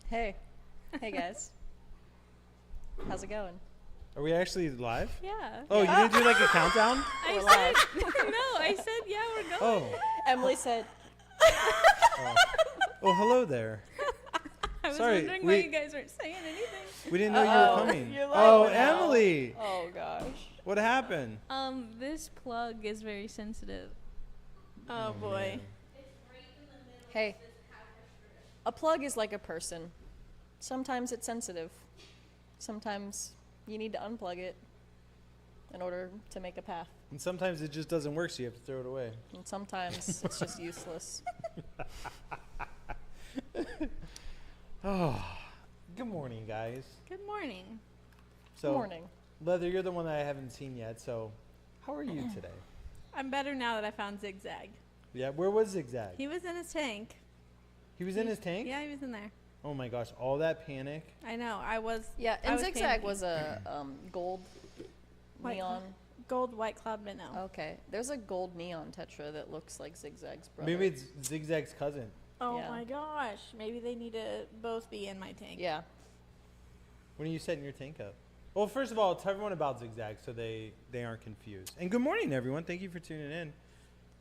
Hey. Hey, guys. How's it going? Are we actually live? Yeah. Oh, Yeah. you didn't do like a countdown? We're live. I said, yeah, we're going. Oh. Emily said, Oh, hello there. I was sorry, wondering why you guys weren't saying anything. We didn't know you were coming. You're live Oh, now. Emily. oh, gosh. What happened? This plug is very sensitive. Oh boy. Hey. A plug is like a person. Sometimes it's sensitive. Sometimes you need to unplug it in order to make a path. And sometimes it just doesn't work, so you have to throw it away. And sometimes it's just useless. Oh, good morning, guys. Good morning. So, Good morning. Leather, you're the one that I haven't seen yet. So, how are you today? I'm better now that I found Zigzag. Yeah, where was Zigzag? He was in his tank. He was in his tank? Yeah, he was in there. Oh my gosh, all that panic. I know. I was. Yeah, I and was Zigzag panicking. was a gold White neon. Gold White Cloud Minnow. Okay. There's a gold neon tetra that looks like Zigzag's brother. Maybe it's Zigzag's cousin. Oh Yeah. my gosh. Maybe they need to both be in my tank. Yeah. When are you setting your tank up? Well, first of all, tell everyone about Zigzag so they aren't confused. And good morning, everyone. Thank you for tuning in.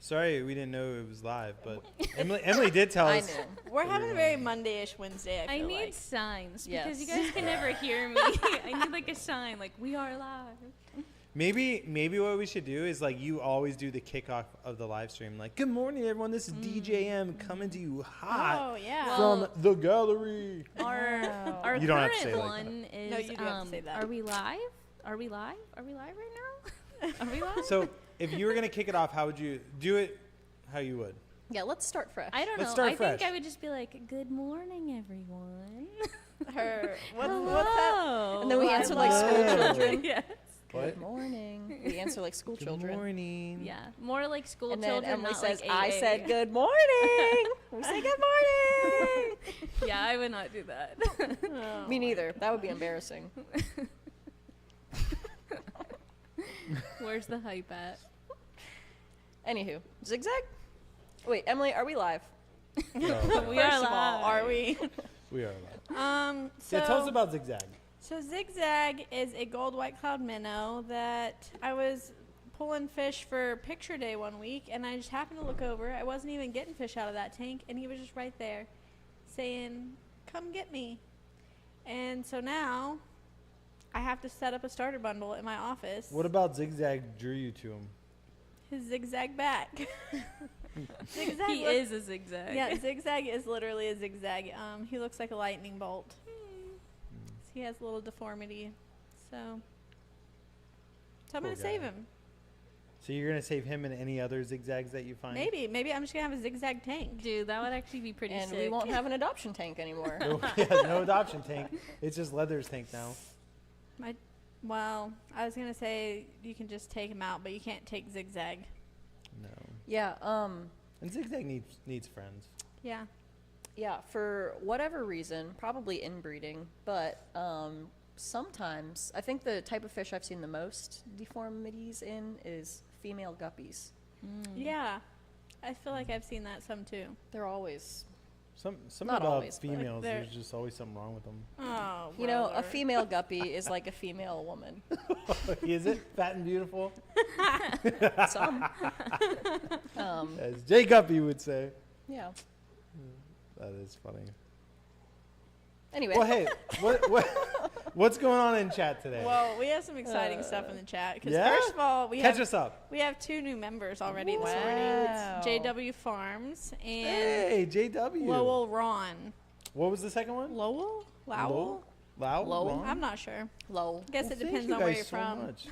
Sorry we didn't know it was live, but Emily did tell I us. knew. We're having a very Monday-ish Wednesday, I I feel need like. signs Yes. because you guys can never hear me. I need like a sign, like we are live. Maybe what we should do is like you always do the kickoff of the live stream. Like, good morning, everyone. This is DJM coming to you hot Oh, yeah. Well, from the gallery. Our Wow. our You don't have to current say it like one is. No, you do have to say that. Are we live? Are we live? Are we live right now? Are we live? So, if you were gonna kick it off, how would you do it? How you would? Yeah, let's start fresh. I don't Let's know. start I fresh. think I would just be like, "Good morning, everyone." Her. What's that? Hello. And then we answer like school Hello. children. yes. What? Good morning. We answer like school Good children. morning. Yeah, more like school And then children. Emily not says, like I AA. said good morning. We say good morning. Yeah, I would not do that. Oh, Me neither. That would be embarrassing. Where's the hype at? Anywho, Zigzag? Wait, Emily, are we live? No, We First are of all, live. are we? we are live. So Yeah, tell us about Zigzag. So Zigzag is a gold white cloud minnow that I was pulling fish for picture day one week, and I just happened to look over. I wasn't even getting fish out of that tank, and he was just right there saying, "Come get me." And so now I have to set up a starter bundle in my office. What about Zigzag drew you to him? His zigzag back. Zigzag He is a zigzag. Yeah, Zigzag is literally a zigzag. He looks like a lightning bolt. He has a little deformity. So I'm Poor going to save guy. him. So you're gonna save him and any other zigzags that you find? Maybe I'm just going to have a zigzag tank. Dude, that would actually be pretty And sick. we won't have an adoption tank anymore. No, yeah, no adoption tank. It's just Leather's tank now. Well, I was going to say you can just take him out, but you can't take Zigzag. No. Yeah, And Zigzag needs friends. Yeah. yeah, for whatever reason, probably inbreeding, but sometimes I think the type of fish I've seen the most deformities in is female guppies. Yeah. I feel like I've seen that some too. They're always, Some Not about always, but, like, females, they're- there's just always something wrong with them. Oh, you know, a brother. female guppy is like a female woman. Is it fat and beautiful? Some. As Jay Guppy would say. Yeah. That is funny. Anyway. Well, hey, what's going on in chat today? Well, we have some exciting stuff in the chat. Because Yeah? first of all, we Catch have us up. We have 2 new members already this Wow. morning. It's JW Farms and Hey, JW. Lowell Ron. What was the second one? Lowell? Lowell? Lowell? Lowell? I'm not sure. Low. I guess Well, it thank depends you on where guys you're so from. much.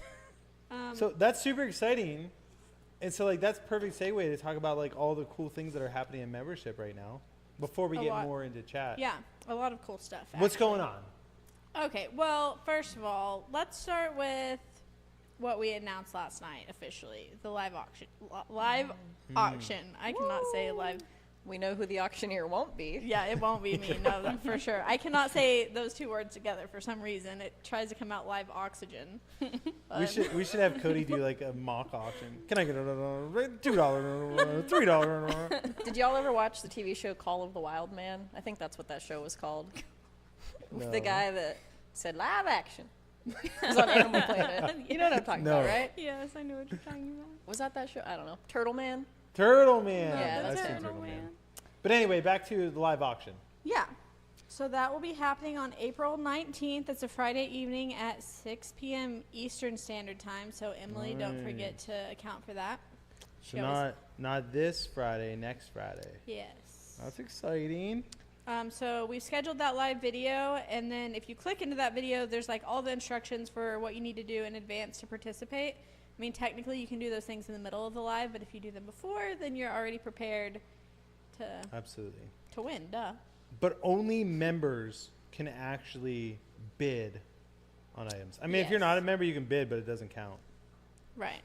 Um, So that's super exciting. And so like that's perfect segue to talk about like all the cool things that are happening in membership right now before we A get lot. more into chat. yeah, a lot of cool stuff. What's actually. going on? Okay, well, first of all, let's start with what we announced last night officially. The live auction. Live auction. I cannot say live. We know who the auctioneer won't be. Yeah, it won't be me. No, that for sure. I cannot say those 2 words together for some reason. It tries to come out live oxygen. We should have Cody do like a mock auction. Can I get $2, $3? Did y'all ever watch the TV show Call of the Wild Man? I think that's what that show was called. With the No. guy that said live action. It was on Animal Planet. You know what I'm talking No. about, right? Yes, I know what you're talking about. Was that show? I don't know. Turtle Man? Turtle Man. Yeah, I've that's seen it. Turtle Man. But anyway, back to the live auction. Yeah. So that will be happening on April 19th. It's a Friday evening at 6 p.m. Eastern Standard Time. So Emily, don't forget to account for that. So She always- not this Friday, next Friday. Yes. That's exciting. So we scheduled that live video, and then if you click into that video, there's like all the instructions for what you need to do in advance to participate. I mean, technically you can do those things in the middle of the live, but if you do them before, then you're already prepared Absolutely. to win. Duh. But only members can actually bid on items. I mean, if you're Yes. not a member, you can bid, but it doesn't count. Right.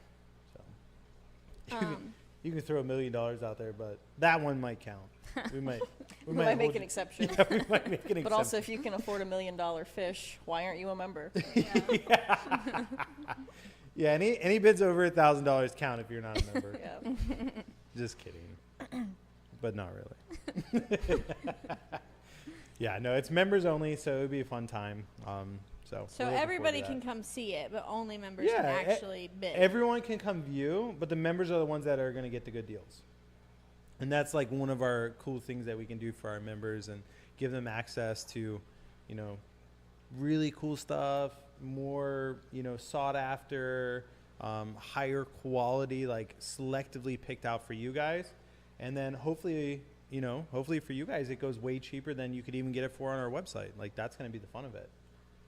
So you can throw $1 million out there, but that one might count. We might We might make hold an you- exception. Yeah, we might make an exception. But also, if you can afford $1 million fish, why aren't you a member? Yeah, any bids over $1,000 count if you're not a member. Yeah. Just kidding. But not really. Yeah, no, it's members only, so it would be a fun time. So we're looking forward to everybody that. can come see it, but only members can Yeah, actually bid. Everyone can come view, but the members are the ones that are going to get the good deals. And that's like one of our cool things that we can do for our members and give them access to, you know, really cool stuff, more, you know, sought after, higher quality, like selectively picked out for you guys. And then hopefully, you know, hopefully for you guys, it goes way cheaper than you could even get it for on our website. Like that's going to be the fun of it.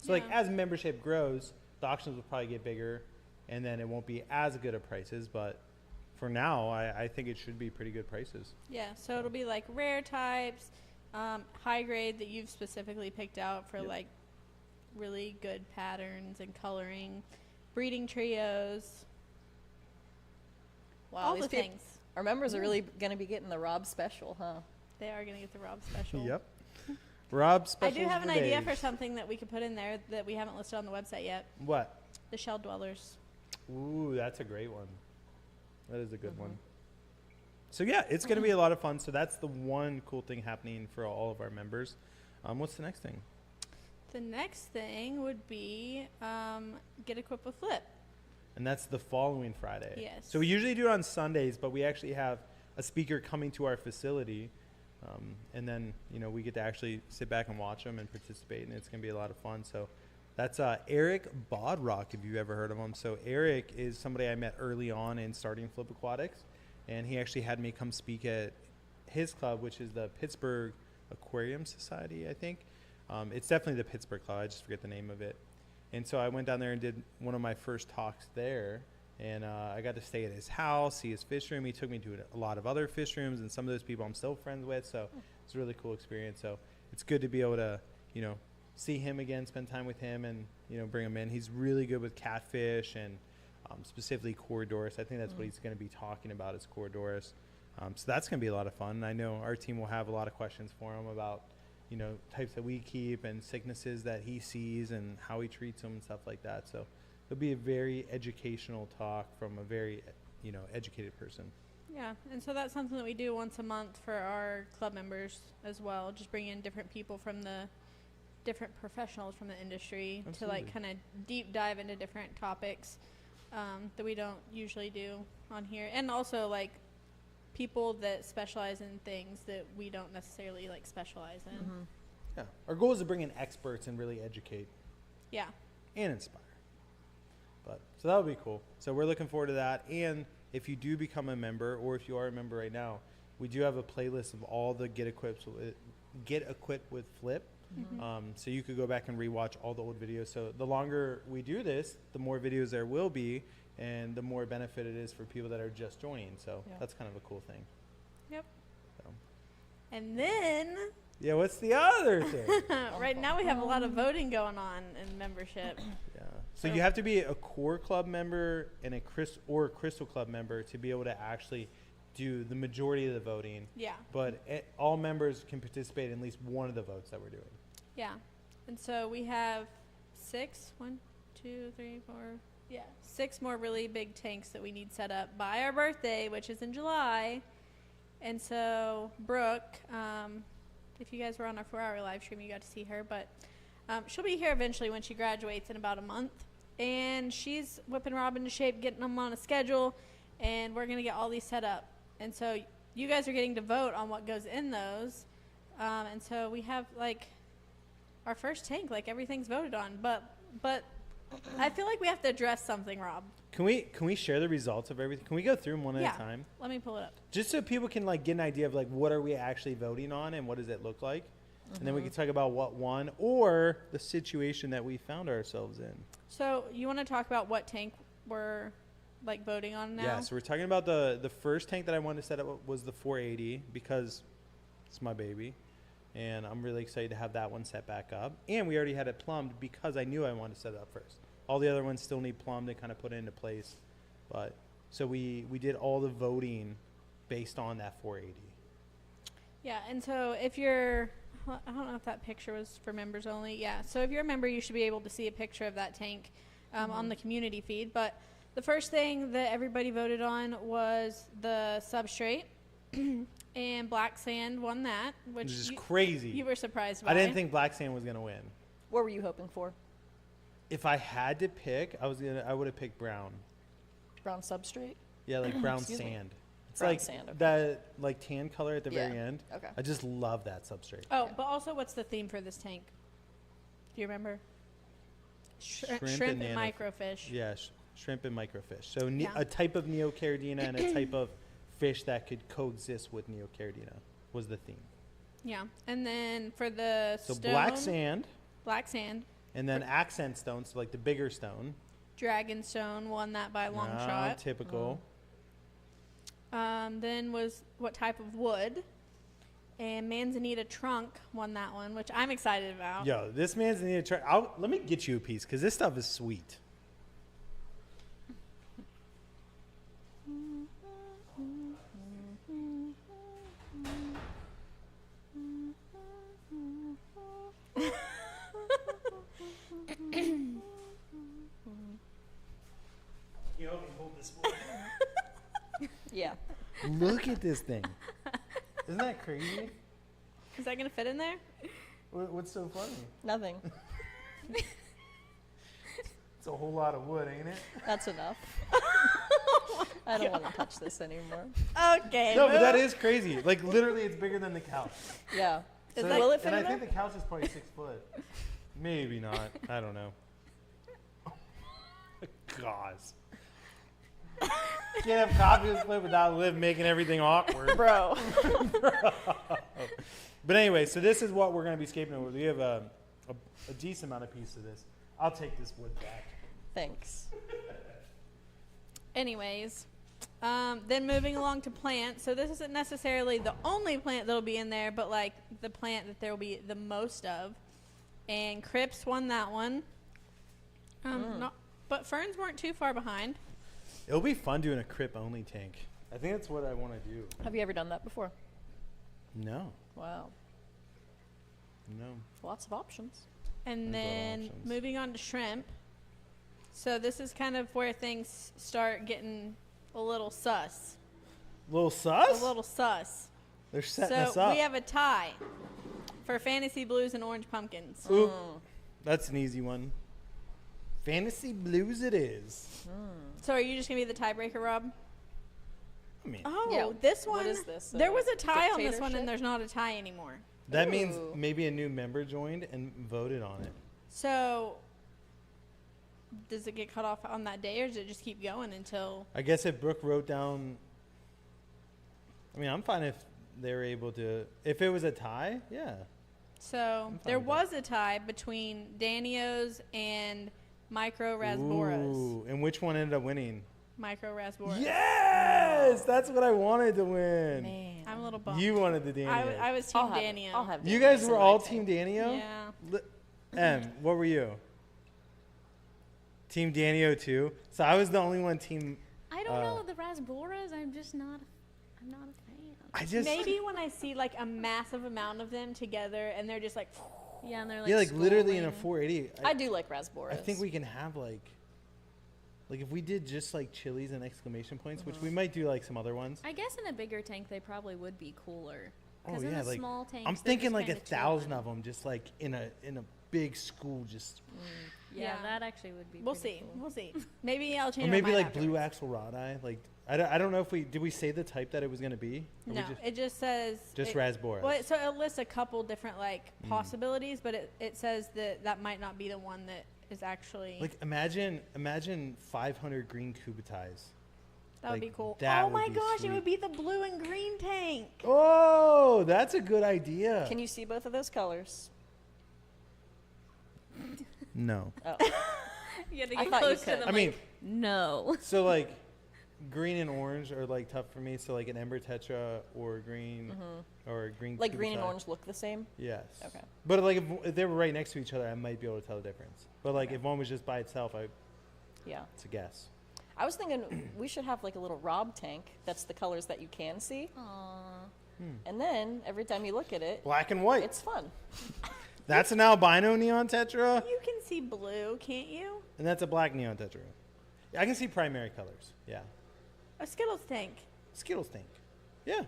So like Yeah. as membership grows, the auctions will probably get bigger and then it won't be as good of prices. But for now, I think it should be pretty good prices. Yeah, so it'll be like rare types, high grade that you've specifically picked out for Yep. like really good patterns and coloring, breeding trios, Wow, all these the peop- things. Our members are really going to be getting the Rob special, huh? They are going to get the Rob special. Yep. Rob I specials do have an for idea days. for something that we could put in there that we haven't listed on the website yet. What? The shell dwellers. Ooh, that's a great one. That is a good one. So yeah, it's going to be a lot of fun. So that's the one cool thing happening for all of our members. What's the next thing? The next thing would be get equipped with Flip. And that's the following Friday. Yes. So we usually do it on Sundays, but we actually have a speaker coming to our facility. And then, you know, we get to actually sit back and watch them and participate, and it's going to be a lot of fun. So that's Eric Bodrock, if you've ever heard of him. So Eric is somebody I met early on in starting Flip Aquatics, and he actually had me come speak at his club, which is the Pittsburgh Aquarium Society, I think. It's definitely the Pittsburgh Club. I just forget the name of it. And so I went down there and did one of my first talks there. And I got to stay at his house, see his fish room. He took me to a lot of other fish rooms, and some of those people I'm still friends with. So it's a really cool experience. So it's good to be able to, you know, see him again, spend time with him, and, you know, bring him in. He's really good with catfish and specifically Corydoras. I think that's what he's going to be talking about is Corydoras. So that's going to be a lot of fun. I know our team will have a lot of questions for him about, you know, types that we keep and sicknesses that he sees and how he treats them and stuff like that. So it'll be a very educational talk from a very, you know, educated person. Yeah, and so that's something that we do once a month for our club members as well. Just bring in different people from the different professionals from the industry Absolutely. to like kind of deep dive into different topics that we don't usually do on here, and also like people that specialize in things that we don't necessarily like specialize in. Yeah. Our goal is to bring in experts and really educate Yeah. and inspire. But so that would be cool. So we're looking forward to that. And if you do become a member, or if you are a member right now, we do have a playlist of all the Get Equipped with Flip. So you could go back and rewatch all the old videos. So the longer we do this, the more videos there will be, and the more benefit it is for people that are just joining. So Yeah. that's kind of a cool thing. Yep. So. And then Yeah, what's the other thing? right now we have a lot of voting going on in membership. Yeah. So you have to be a core club member and a crystal club member to be able to actually do the majority of the voting. Yeah. But all members can participate in at least one of the votes that we're doing. Yeah. And so we have 6 more really big tanks that we need set up by our birthday, which is in July. And so Brooke, if you guys were on our 4-hour live stream, you got to see her, but She'll be here eventually when she graduates in about a month. And she's whipping Rob into shape, getting them on a schedule, and we're going to get all these set up. And so you guys are getting to vote on what goes in those. And so we have, like, our first tank, like, everything's voted on. But I feel like we have to address something, Rob. Can we share the results of everything? Can we go through them one at a time? Let me pull it up. Just so people can like get an idea of like what are we actually voting on and what does it look like? And then we can talk about what won or the situation that we found ourselves in. So you want to talk about what tank we're like voting on now? Yeah, so we're talking about the first tank that I wanted to set up was the 480 because it's my baby. And I'm really excited to have that one set back up. And we already had it plumbed because I knew I wanted to set it up first. All the other ones still need plumbed and kind of put it into place. But so we did all the voting based on that 480. Yeah, and so if you're, I don't know if that picture was for members only. Yeah, so if you're a member, you should be able to see a picture of that tank on the community feed. But the first thing that everybody voted on was the substrate. And black sand won that, which is crazy. You were surprised by. I didn't think black sand was going to win. What were you hoping for? If I had to pick, I would have picked brown. Brown substrate? Yeah, like brown Excuse me. sand. It's Brown like sand, okay. that like tan color at the very Yeah, end. okay. I just love that substrate. Oh, Yeah. but also, what's the theme for this tank? Do you remember? Shrimp and nano- microfish. Yeah, shrimp and microfish. So Yeah. a type of neocaridina and a type of fish that could coexist with neocaridina was the theme. Yeah, and then for the So stone, black sand, and then accent stone, so like the bigger stone. Dragonstone won that by a long Ah, shot. Typical. Then was what type of wood, and Manzanita trunk won that one, which I'm excited about. Yo, this man's need to try. Let me get you a piece because this stuff is sweet. You help me hold this board. Yeah. Look at this thing. Isn't that crazy? Is that gonna fit in there? What's so funny? Nothing. It's a whole lot of wood, ain't it? That's enough. I don't want to touch this anymore. Okay. No, but that is crazy. Like literally, it's bigger than the couch. Yeah. Is So- that- Will it fit and in I think there? the couch is probably 6 foot. Maybe not. I don't know. Gosh. Can't have coffee with split without Liv making everything awkward. Bro. But anyway, so this is what we're going to be scaping with. We have a decent amount of pieces of this. I'll take this wood back. Thanks. Anyways, then moving along to plants. So this isn't necessarily the only plant that'll be in there, but like the plant that there will be the most of. And Crips won that one. But ferns weren't too far behind. It'll be fun doing a crip only tank. I think that's what I want to do. Have you ever done that before? No. Wow. No. Lots of options. And There's a lot of then options. moving on to shrimp. So this is kind of where things start getting a little sus. Little sus? A little sus. They're setting us So up. we have a tie for Fantasy Blues and Orange Pumpkins. Oop. That's an easy one. Fantasy Blues it is. So are you just going to be the tiebreaker, Rob? I mean, Oh, Yeah, this what one. is this, There was a tie on this one, dictatorship? and there's not a tie anymore. that means Ooh. maybe a new member joined and voted on it. So does it get cut off on that day, or does it just keep going until? I guess if Brooke wrote down, I mean, I'm fine if they were able to. If it was a tie, yeah. So fine there with was a tie between Danios and Micro Rasboras. Ooh, and which one ended up winning? Micro Rasboras. Yes, that's what I wanted to win. Man. I'm a little bummed. You wanted the Danio. I was Team I'll have, Danio. I'll have You Danios guys in were my all tank. Team Danio? Yeah. What were you? Team Danio too. So I was the only one team. I don't know the Rasboras. I'm not a fan. I just Maybe when I see like a massive amount of them together, and they're just like, Yeah, and they're like yeah, like literally in a schooling. 480. I do like Rasboras. I think we can have like if we did just like chilies and exclamation points, which we might do like some other ones. I guess in a bigger tank they probably would be cooler. Oh 'Cause in yeah, the like small tanks, I'm they're thinking just like kinda 1,000 chilling. of them, just like in a big school just. Yeah, Yeah. that actually would be. We'll pretty see. cool. We'll see. Maybe I'll change Or my maybe mind like blue afterwards. axelrod like I don't know if did we say the type that it was gonna be? Or we No, it just says. just it, raspberry. well, so it lists a couple different like possibilities, but it says that might not be the one that is actually. Like imagine 500 green kubutais. that would like, be cool. that Oh would my be gosh, sweet. it would be the blue and green tank. Oh, that's a good idea. Can you see both of those colors? No. Oh, You gotta I get thought you close to could. them. I mean, like, no. so like green and orange are like tough for me. So like an Ember Tetra or green or a green. like green and Kubutai. orange look the same? Yes. Okay. But like if they were right next to each other, I might be able to tell the difference. But like Okay. if one was just by itself, Yeah. it's a guess. I was thinking we should have like a little Rob tank that's the colors that you can see. Aww. And then every time you look at it, Black and white. it's fun. That's an albino neon tetra, You can see blue, can't you? and that's a black neon tetra. I can see primary colors. Yeah. A Skittles tank. Skittles tank. Yeah.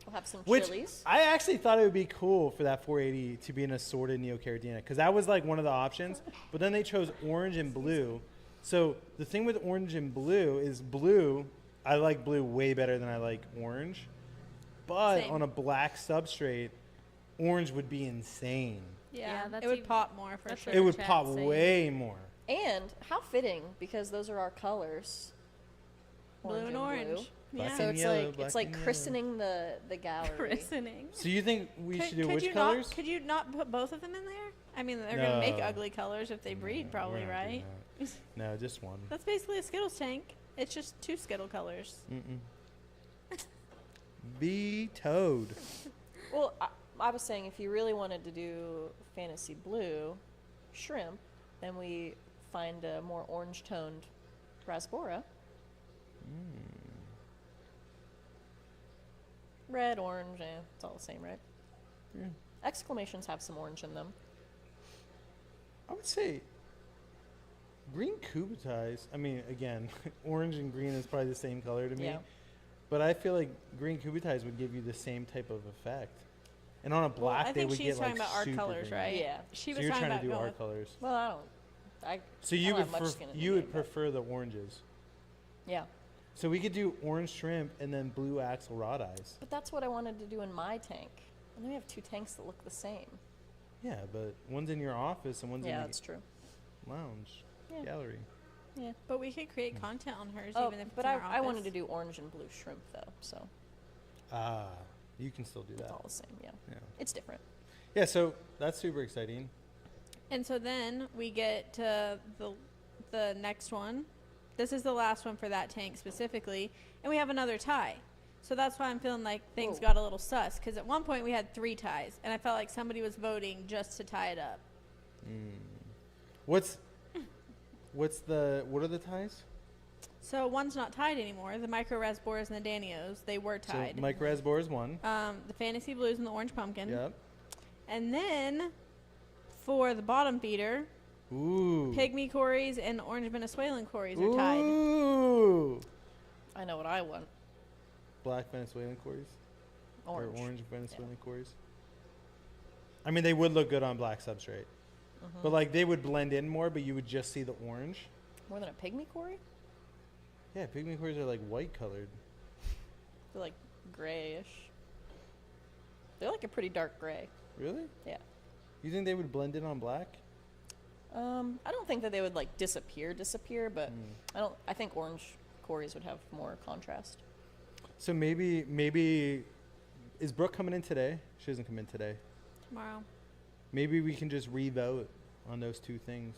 We'll have some Which chilies. I actually thought it would be cool for that 480 to be an assorted neocaridina because that was like one of the options. But then they chose orange and blue. So the thing with orange and blue is blue. I like blue way better than I like orange. But Same. on a black substrate, orange would be insane. Yeah, that's it would even- pop more for that's sure. what It would chat's pop saying. way more. And how fitting because those are our colors. Blue and orange. Black Yeah. So and it's yellow, like black it's like and yellow. christening the gallery. Christening. So you think we should do could which you colors? Not, could you not put both of them in there? I mean, they're gonna make No. ugly colors if they breed, No, probably, we're not doing right? that. No, just one. That's basically a Skittles tank. It's just two Skittle colors. Mm-mm. Be toad. Well, I was saying if you really wanted to do fantasy blue shrimp, then we find a more orange toned rasbora. Red, orange, it's all the same, right? Yeah. Exclamations have some orange in them. I would say green kubutais. I mean, again, orange and green is probably the same color to me. Yeah. But I feel like green kubutais would give you the same type of effect. And on a Well, black, I they think would she's get talking like about our super colors, green. right? Yeah. She So was you're talking trying about to do going our with- colors. Well, I So I you don't would have much skin in the you would game, but- prefer the oranges. yeah. So we could do orange shrimp and then blue axelrod eyes. But that's what I wanted to do in my tank. And then we have two tanks that look the same. Yeah, but one's in your office and one's Yeah, in that's true. the lounge Yeah. gallery. Yeah. But we could create content on hers, Oh, even if it's but in our I wanted office. to do orange and blue shrimp though, so Ah, you can still do it's that. all the same. Yeah, Yeah. it's different. Yeah, so that's super exciting. And so then we get to the next one. This is the last one for that tank specifically, and we have another tie. So that's why I'm feeling like things Whoa. got a little sus, because at one point we had 3 ties, and I felt like somebody was voting just to tie it up. What are the ties? So one's not tied anymore. The Micro Rasboras and the Danios, they were tied. So Mike Rasbor is one. The Fantasy Blues and the Orange Pumpkin. Yep. And then for the bottom feeder, Ooh. Pygmy Cories and Orange Venezuelan Cories are tied. Ooh. I know what I want. Black Venezuelan quarries. Orange. Or orange Venezuelan quarries. I mean, they would look good on black substrate. But like they would blend in more, but you would just see the orange. More than a pygmy quarry? Yeah, pygmy quarries are like white colored. They're like grayish. They're like a pretty dark gray. Really? Yeah. You think they would blend in on black? I don't think that they would like disappear, but I think orange quarries would have more contrast. So maybe is Brooke coming in today? She doesn't come in today. Tomorrow. Maybe we can just re-vote on those two things.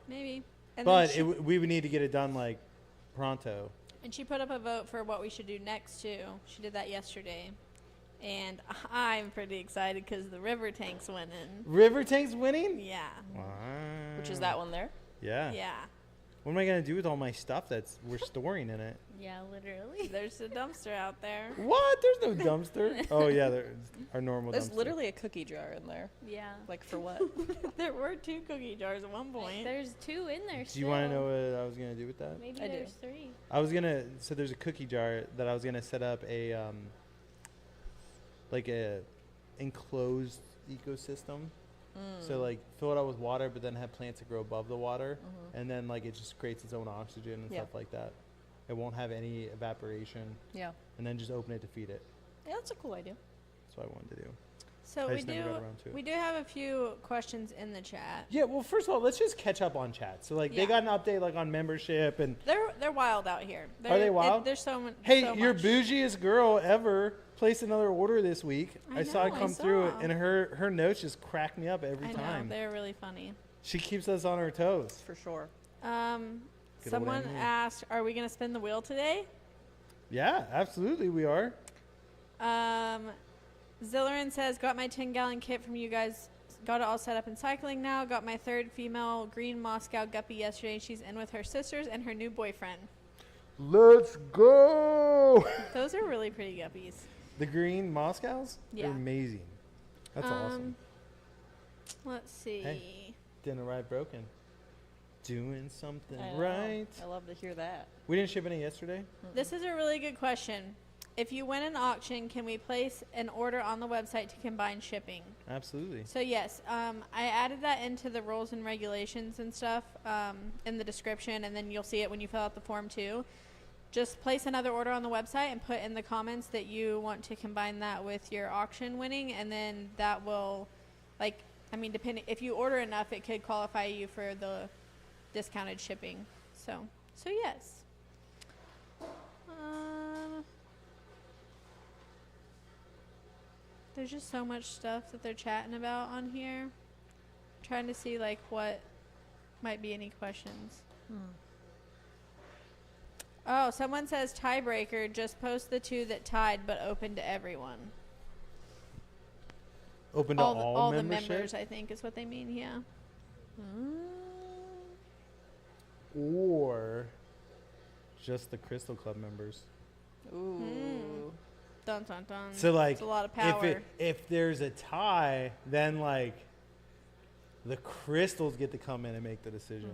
Maybe. And But then we would need to get it done like pronto. and she put up a vote for what we should do next too. She did that yesterday. And I'm pretty excited because the river tank's winning. River Tank's winning? Yeah. Which is that one there? Yeah. Yeah. What am I gonna do with all my stuff we're storing in it? Yeah, literally. There's a dumpster out there. What? There's no dumpster. Oh yeah, there's our normal There's dumpster. literally a cookie jar in there. Yeah. Like for what? There were 2 cookie jars at one point. There's 2 in there. Do you want to know what I was gonna do with that? Maybe I do. there's 3. I was gonna. So there's a cookie jar that I was gonna set up like a enclosed ecosystem So like fill it up with water, but then have plants that grow above the water, and then like it just creates its own oxygen and Yeah. stuff like that. It won't have any evaporation, Yeah. and then just open it to feed it. Yeah, that's a cool idea. That's what I wanted to do. So I we just never do got around to it. we do have a few questions in the chat. Yeah, well, first of all, let's just catch up on chat. So like Yeah. they got an update like on membership and They're wild out here. they wild? There's so much. hey, so your much. bougiest girl ever placed another order this week. I I saw it know, I come through, saw. and her notes just crack me up every I know time. they're really funny. She keeps us on our toes. For sure. Good old Someone Emily. asked, "Are we gonna spin the wheel today?" Yeah, absolutely, we are. Zillerin says, "Got my 10-gallon kit from you guys. Got it all set up and cycling now. Got my third female green Moscow guppy yesterday. She's in with her sisters and her new boyfriend. Let's go. Those are really pretty guppies." The green Moscows? They're Yeah. amazing. That's awesome. Let's see. Hey. Didn't arrive broken. Doing something I know. right. I love to hear that. We didn't ship any yesterday. This is a really good question. If you win an auction, can we place an order on the website to combine shipping? Absolutely. So yes, I added that into the rules and regulations and stuff in the description, and then you'll see it when you fill out the form too. Just place another order on the website and put in the comments that you want to combine that with your auction winning, and then that will, like, I mean, depending if you order enough, it could qualify you for the discounted shipping. So yes. There's just so much stuff that they're chatting about on here. Trying to see like what might be any questions. Oh, someone says tiebreaker. Just post the two that tied, but open to everyone. Open to all the membership? members, I think, is what they mean. Yeah. Or just the Crystal Club members. Ooh. Dun dun dun. So like it's a lot of power. if there's a tie, then like the crystals get to come in and make the decision.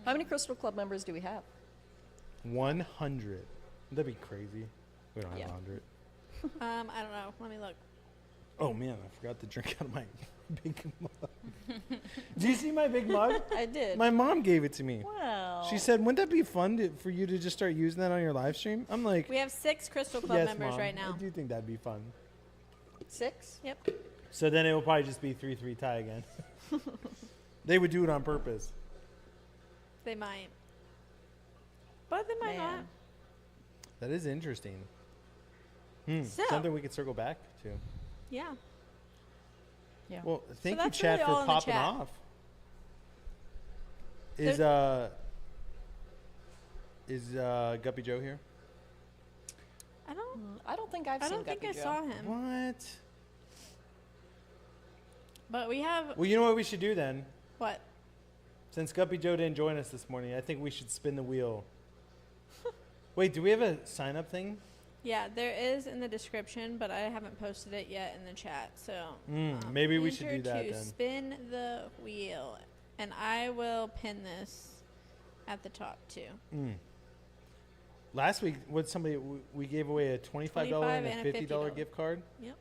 How many Crystal Club members do we have? 100. That'd be crazy. We don't have Yeah. 100. I don't know. Let me look. Oh man, I forgot to drink out of my big mug. Do you see my big mug? I did. My mom gave it to me. Wow. She said, "Wouldn't that be fun for you to just start using that on your live stream?" I'm like, We have 6 Crystal Club "Yes, members Mom, right now. I do think that'd be fun." 6? Yep. So then it will probably just be 3-3 tie again. They would do it on purpose. They might. But they might Man. That is interesting. So- Something we could circle back to. not. Yeah. Yeah. Well, thank you, that's chat, really all for in the popping chat. off. Is Guppy Joe here? I don't think I've I seen don't think Guppy I Joe. saw him. What? But we have Well, you know what we should do then? what? Since Guppy Joe didn't join us this morning, I think we should spin the wheel. Wait, do we have a sign up thing? Yeah, there is in the description, but I haven't posted it yet in the chat. So Maybe we should enter do that to then. spin the wheel, and I will pin this at the top too. Last week, we gave away a $25 and a $50 gift card? Yep.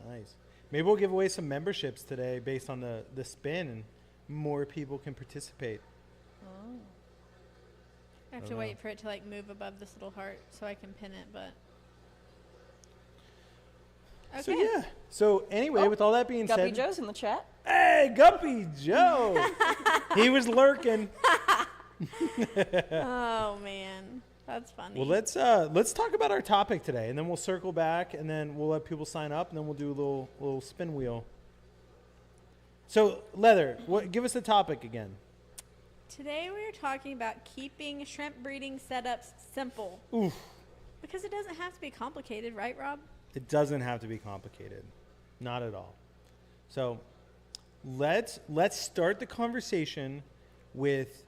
Nice. Maybe we'll give away some memberships today based on the spin, and more people can participate. I have I to don't wait know. for it to like move above this little heart so I can pin it, but okay. So yeah. So anyway, with all that being Guppy said, Joe's in the chat. hey, Guppy Joe, he was lurking. Oh man, that's funny. Well, let's talk about our topic today, and then we'll circle back, and then we'll let people sign up, and then we'll do a little spin wheel. So, Leather, give us the topic again. Today we are talking about keeping shrimp breeding setups simple. Oof. Because it doesn't have to be complicated, right, Rob? It doesn't have to be complicated, not at all. So, let's start the conversation with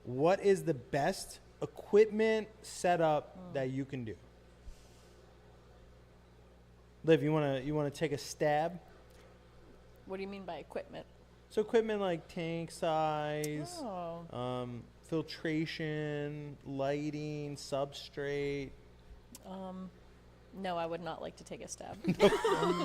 what is the best equipment setup that you can do. Liv, you wanna take a stab? What do you mean by equipment? So equipment like tank size, Oh. filtration, lighting, substrate. No, I would not like to take a stab.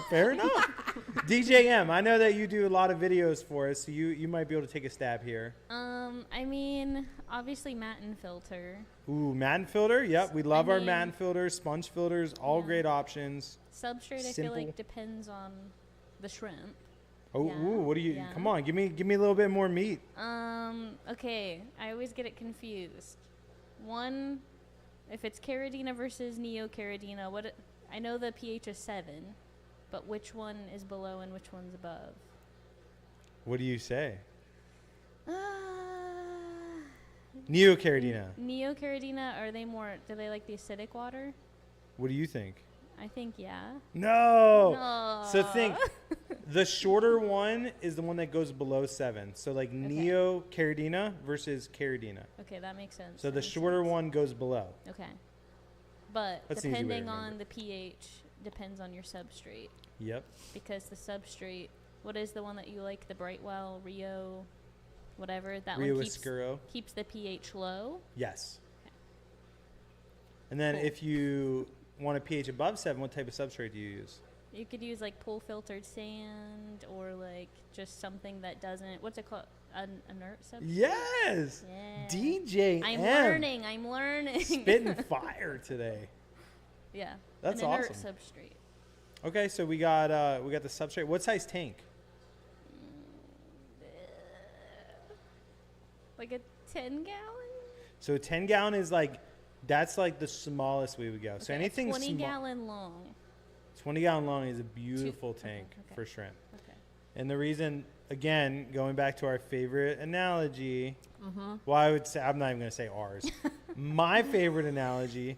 Fair enough. DJM, I know that you do a lot of videos for us, so you might be able to take a stab here. I mean, obviously Matin filter. Ooh, matte filter. Yep, we love our mean- matte filters, sponge filters, all Yeah. great options. Substrate, I feel Simple. like depends on the shrimp. Oh, Yeah, ooh, what do you? yeah. Come on, give me a little bit more meat. Okay, I always get it confused. One, if it's caridina versus neocaridina, I know the pH is 7, but which one is below and which one's above? What do you say? Uh, Neocaridina. Neocaridina, do they like the acidic water? What do you think? I think, yeah. No. No. So think, the shorter one is the one that goes below 7. So like neocaridina versus caridina. Okay, that makes sense. So that the makes shorter sense. one goes below. Okay. But That's an easy way to depending remember. on the pH, depends on your substrate. Yep. Because the substrate, what is the one that you like? The Brightwell, Rio, whatever. That Rio one keeps, Escuro. keeps the pH low. Yes. And then Cool. if you want a pH above 7, what type of substrate do you use? You could use like pool filtered sand or like just something that doesn't, what's it called? An inert substrate? Yes. Yeah. DJ I'm M. learning. Spitting fire today. Yeah. That's an inert awesome. substrate. Okay, so we got the substrate. What size tank? Like a 10 gallon? So 10 gallon is like, that's like the smallest we would go. So Okay, a anything 20 small, gallon long. 20 gallon long is a beautiful okay, tank okay. for shrimp. Okay. And the reason, again, going back to our favorite analogy, Mm-hmm. well, I would say, I'm not even going to say ours. My favorite analogy,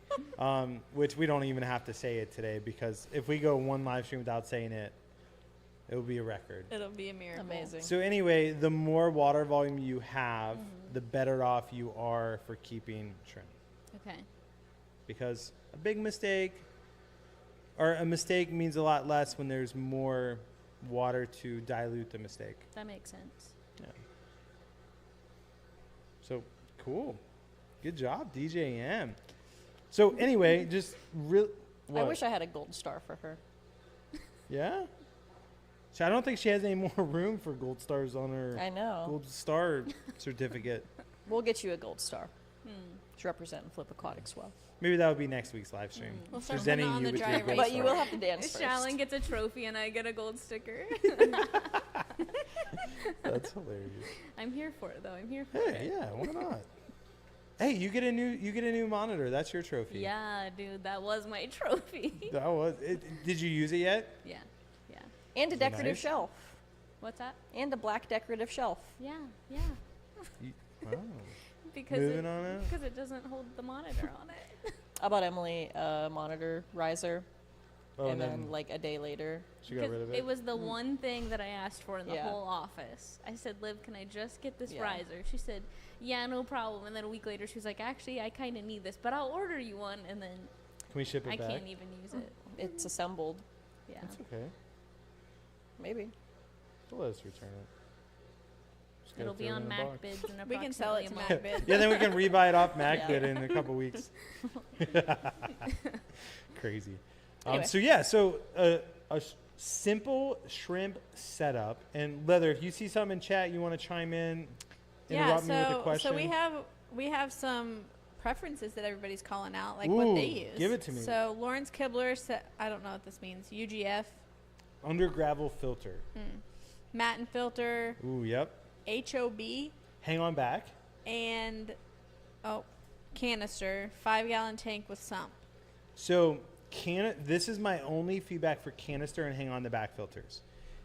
which we don't even have to say it today because if we go one live stream without saying it, it will be a record. It'll be a miracle. Amazing. So anyway, the more water volume you have, the better off you are for keeping shrimp. Okay. Because a big mistake, or a mistake means a lot less when there's more water to dilute the mistake. That makes sense. Yeah. So cool, good job, DJ M. So anyway, just real. I wish I had a gold star for her. Yeah. So I don't think she has any more room for gold stars on her I know. gold star certificate. We'll get you a gold star Hmm. to represent Flip Aquatics well. Maybe that would be next week's live stream. We'll start Presenting putting on you the with dry your gold erase But you star. will have to dance first. Shallon gets a trophy and I get a gold sticker. That's hilarious. I'm here for it though. I'm here for Hey, it. yeah, why not? Hey, you get a new monitor. That's your trophy. Yeah, dude, that was my trophy. That was it. Did you use it yet? yeah. Yeah. And a Is it decorative nice? shelf. What's that? And a black decorative shelf. Yeah. Yeah. Oh. Because Moving on out. because it doesn't hold the monitor on it. I bought Emily a monitor riser, Oh, and then like a day later, she got rid of it. It was the one thing that I asked for in the Yeah. whole office. I said, Liv, can I just get this Yeah. riser? She said, yeah, no problem. And then a week later, she was like, actually, I kind of need this, but I'll order you one. And then Can we ship it I back? can't even use it. it's assembled. Yeah. That's okay. Maybe. We'll let us return it. Just gotta It'll be throw it on in a Mac box. bids in We can sell it to approximately a month. MacBid. Yeah, then we can rebuy it off Yeah. MacBid in a couple weeks. Crazy. Anyway. So yeah, so a simple shrimp setup. And Leather, if you see something in chat, you want to chime in, interrupt me with a question. So we have some preferences that everybody's calling out, like Ooh, what they use. give it to me. So Lawrence Kibler said, I don't know what this means. UGF, Under gravel filter. Matin filter, Ooh, yep. HOB, Hang on back. and canister, 5-gallon tank with sump. So this is my only feedback for canister and hang on the back filters,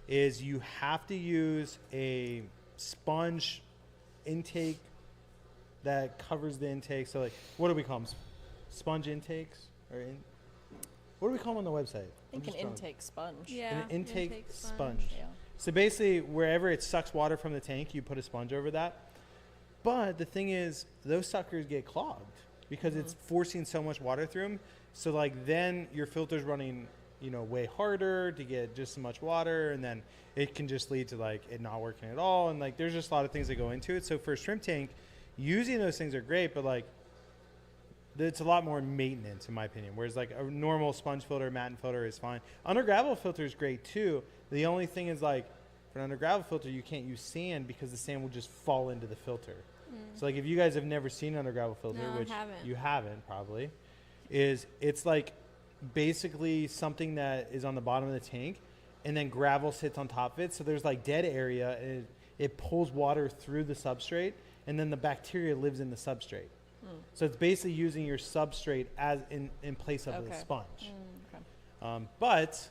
is you have to use a sponge intake that covers the intake. So like, what do we call them? Sponge intakes? What do we call them on the website? I think an intake sponge. Yeah. An intake sponge. Yeah. So basically, wherever it sucks water from the tank, you put a sponge over that. But the thing is, those suckers get clogged because it's forcing so much water through them. So like then your filter's running, way harder to get just as much water, and then it can just lead to like it not working at all. And like there's just a lot of things that go into it. So for a shrimp tank, using those things are great, but like it's a lot more maintenance in my opinion. Whereas like a normal sponge filter, matte filter is fine. Under gravel filter is great too. The only thing is like for an under gravel filter, you can't use sand because the sand will just fall into the filter. So like if you guys have never seen under gravel filter, No, I which haven't. you haven't probably, it's like basically something that is on the bottom of the tank and then gravel sits on top of it. So there's like dead area and it pulls water through the substrate and then the bacteria lives in the substrate. So it's basically using your substrate as in place of the sponge. Okay. But,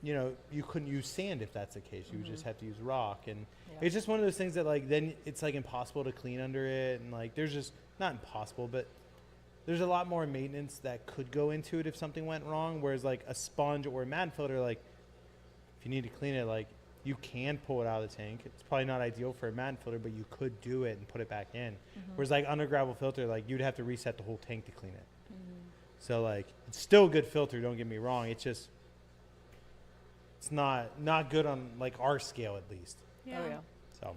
you know, you couldn't use sand if that's the case. You would just have to use rock. And it's just one of those things that, like, then it's, like, impossible to clean under it. And, like, there's just, not impossible, but there's a lot more maintenance that could go into it if something went wrong. Whereas, like, a sponge or a matte filter, like, if you need to clean it, like, you can pull it out of the tank. It's probably not ideal for a matte filter, but you could do it and put it back in. Whereas like under gravel filter, like you'd have to reset the whole tank to clean it. So like it's still a good filter, don't get me wrong. It's just it's not good on like our scale at least. Yeah. Oh yeah. So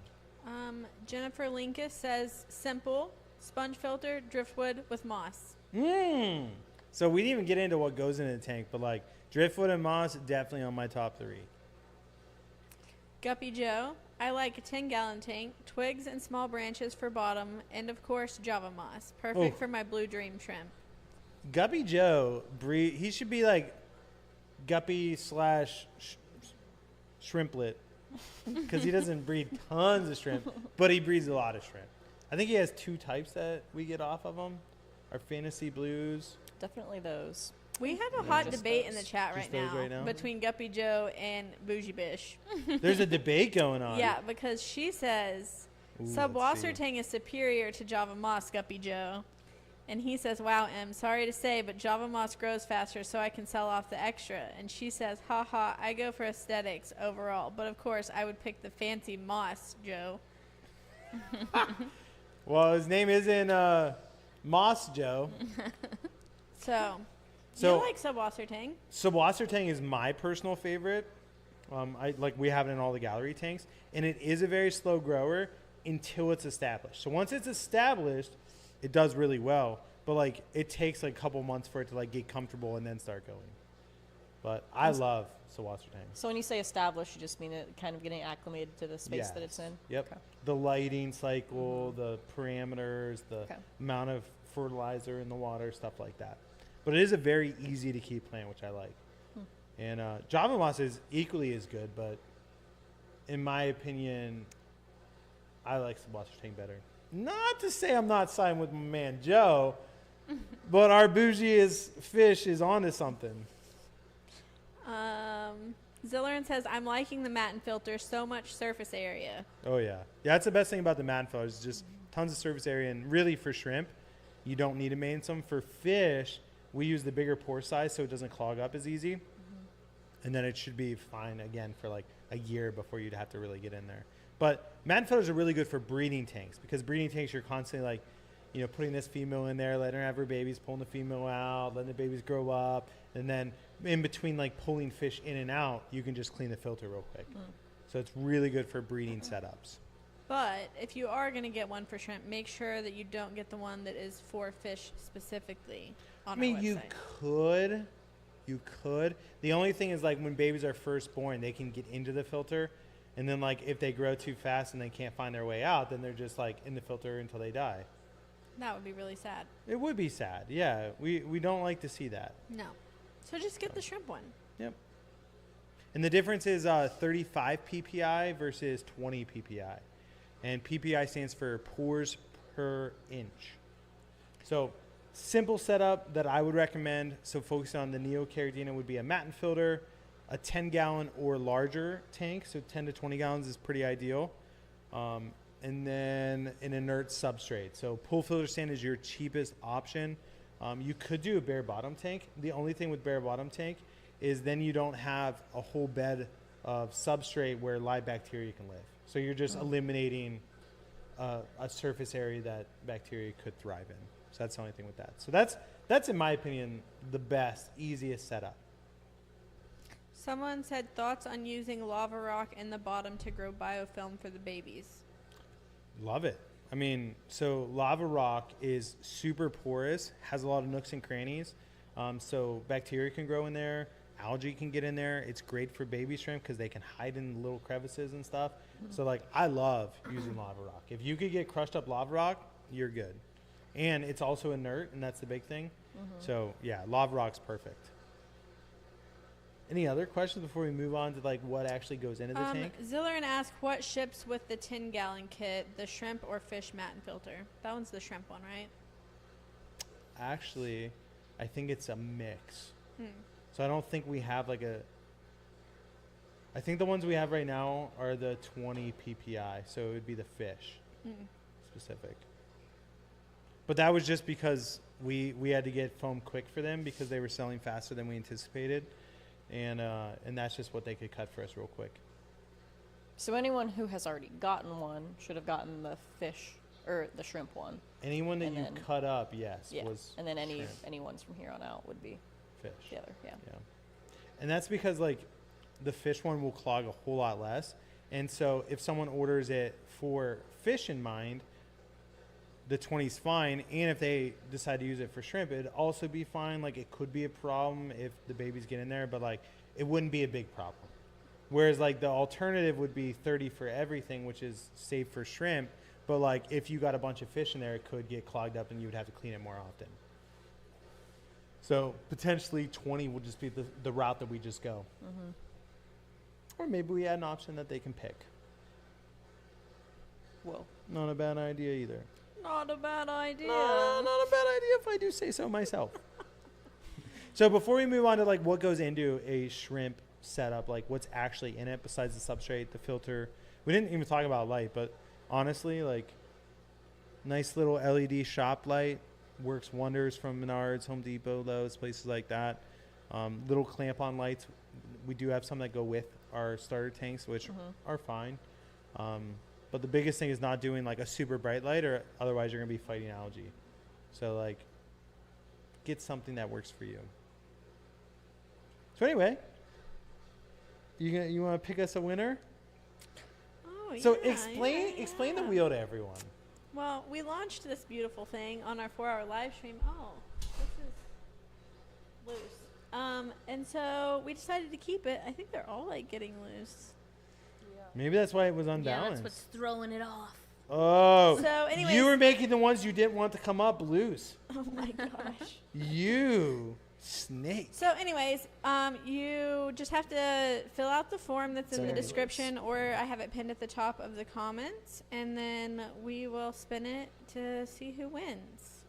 Jennifer Linkus says simple sponge filter driftwood with moss. So we didn't even get into what goes in the tank, but like driftwood and moss definitely on my top 3. Guppy Joe, I like a 10-gallon tank, twigs and small branches for bottom, and of course Java moss. Perfect for my blue dream shrimp. Guppy Joe, he should be like Guppy / Shrimplet because he doesn't breed tons of shrimp, but he breeds a lot of shrimp. I think he has 2 types that we get off of him. Our fantasy blues. Definitely those. We have a Yeah, hot just debate those. in the chat Just right those now, right now? between Guppy Joe and Bougie Bish. There's a debate going on. Yeah, because she says Ooh, Subwasser let's see. Tang is superior to Java Moss, Guppy Joe. And he says, wow, Em, sorry to say, but Java Moss grows faster, so I can sell off the extra. And she says, haha, I go for aesthetics overall. But of course, I would pick the fancy Moss, Joe. Well, his name isn't Moss Joe. So So you like Subwasser Tang? Subwasser Tang is my personal favorite. We have it in all the gallery tanks, and it is a very slow grower until it's established. So once it's established, it does really well. But like it takes like a couple months for it to like get comfortable and then start going. But I love Subwasser Tang. So when you say established, you just mean it kind of getting acclimated to the space that it's in? Yep. Okay. The lighting cycle, the parameters, the Okay. amount of fertilizer in the water, stuff like that. But it is a very easy to keep plant, which I like. And Java Moss is equally as good, but in my opinion, I like Subwasser Tang better. Not to say I'm not siding with my man Joe, but our bougie fish is onto something. Zillerin says, I'm liking the matte filter, so much surface area. Oh yeah, that's the best thing about the man filters. Just tons of surface area, and really for shrimp, you don't need to main some. For fish, we use the bigger pore size so it doesn't clog up as easy, and then it should be fine again for like a year before you'd have to really get in there. But man filters are really good for breeding tanks because breeding tanks you're constantly like, you know, putting this female in there, letting her have her babies, pulling the female out, letting the babies grow up, and then in between like pulling fish in and out, you can just clean the filter real quick. So it's really good for breeding setups. But if you are going to get one for shrimp, make sure that you don't get the one that is for fish specifically on I mean, our website. you could. The only thing is like when babies are first born, they can get into the filter, and then like if they grow too fast and they can't find their way out, then they're just like in the filter until they die. That would be really sad. It would be sad. Yeah, we don't like to see that. No. So just get the shrimp one. Yep. And the difference is 35 ppi versus 20 ppi. And ppi stands for pores per inch. So simple setup that I would recommend. So focusing on the Neocaridina would be a matte filter, a 10-gallon or larger tank. So 10 to 20 gallons is pretty ideal. And then an inert substrate. So pool filter sand is your cheapest option. You could do a bare bottom tank. The only thing with bare bottom tank is then you don't have a whole bed of substrate where live bacteria can live. So you're just eliminating a surface area that bacteria could thrive in. So that's the only thing with that. So that's in my opinion the best, easiest setup. Someone said thoughts on using lava rock in the bottom to grow biofilm for the babies. Love it. I mean, so lava rock is super porous, has a lot of nooks and crannies. So bacteria can grow in there, algae can get in there. It's great for baby shrimp because they can hide in little crevices and stuff. So like, I love using lava rock. If you could get crushed up lava rock, you're good. And it's also inert, and that's the big thing. So yeah, lava rock's perfect. Any other questions before we move on to like what actually goes into the tank? Zillerin asked, what ships with the 10-gallon kit, the shrimp or fish mat and filter? That one's the shrimp one, right? Actually, I think it's a mix. Hmm. So I don't think we have like a... I think the ones we have right now are the 20 PPI, so it would be the fish specific. But that was just because we had to get foam quick for them because they were selling faster than we anticipated. And that's just what they could cut for us real quick. So anyone who has already gotten one should have gotten the fish or the shrimp one. Anyone that And you then- cut up, yes, Yeah. was And then shrimp, any ones from here on out would be fish. the other. Yeah. Yeah. And that's because like the fish one will clog a whole lot less. And so if someone orders it for fish in mind, the 20's fine. And if they decide to use it for shrimp, it'd also be fine. Like it could be a problem if the babies get in there, but like it wouldn't be a big problem. Whereas like the alternative would be 30 for everything, which is safe for shrimp. But like if you got a bunch of fish in there, it could get clogged up and you would have to clean it more often. So potentially 20 will just be the route that we just go. Or maybe we add an option that they can pick. Whoa. Not a bad idea either. Not a bad idea. No, not a bad idea if I do say so myself. So before we move on to like what goes into a shrimp setup, like what's actually in it besides the substrate, the filter. We didn't even talk about light, but honestly, like nice little LED shop light works wonders from Menards, Home Depot, Lowe's, places like that. Little clamp-on lights. We do have some that go with our starter tanks, which are fine. But the biggest thing is not doing like a super bright light, or otherwise you're gonna be fighting algae. So like, get something that works for you. So anyway, you want to pick us a winner? Oh, So yeah, explain the yeah. wheel to everyone. Well, we launched this beautiful thing on our 4-hour live stream. Oh, this is loose. And so we decided to keep it. I think they're all like getting loose. Maybe that's why it was Yeah, unbalanced. that's what's throwing it off. Oh, So anyways, you were making the ones you didn't want to come up loose. oh my gosh. You snake. So anyways, you just have to fill out the form that's in the Sorry. description, or I have it pinned at the top of the comments, and then we will spin it to see who wins.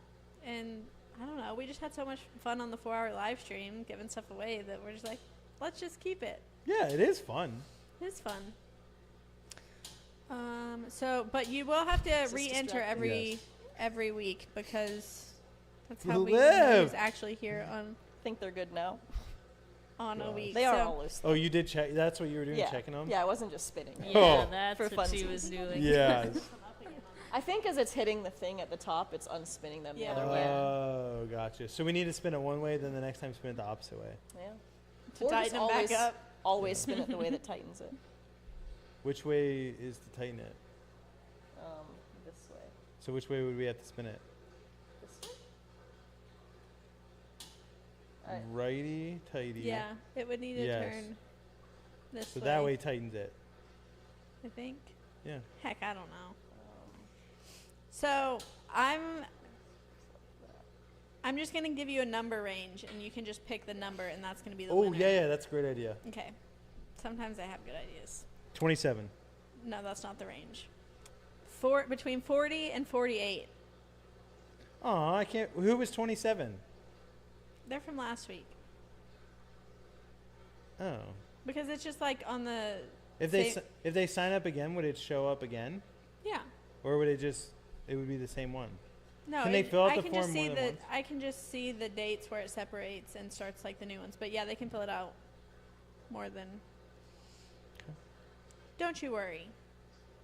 And I don't know, we just had so much fun on the 4-hour live stream giving stuff away that we're just like, let's just keep it. Yeah, it is fun. It's fun. But you will have to this re-enter distracting? every week, because that's how we know Liv. who's actually here I think they're good now. on a God. week. They are So- all loose. Oh, you did check. That's what you were doing, Yeah. checking them? Yeah, I wasn't just spitting. Yeah, Oh. that's For what she funsies. was doing. Yes. I think as it's hitting the thing at the top, it's unspinning them Yeah. the other way. Oh, gotcha. So we need to spin it one way, then the next time spin it the opposite way. Yeah. To Or tighten just them back always, up. always spin it the way that tightens it. Which way is to tighten it? This way. So which way would we have to spin it? This way? Alright. Righty, tighty. Yeah, it would need to Yes. turn this So way. that way tightens it. I think. Yeah. Heck, I don't know. So I'm just gonna give you a number range, and you can just pick the number, and that's gonna be the Oh, winner. yeah, that's a great idea. Okay. Sometimes I have good ideas. 27. No, that's not the range. Between 40 and 48. Oh, I can't. Who was 27? They're from last week, Oh. because it's just like on the If they sign up again, would it show up again? yeah. Or would it would be the same one? No, Can they fill out I the can form just more see than the once? I can just see the dates where it separates and starts like the new ones. But yeah, they can fill it out more than. Okay. Don't you worry.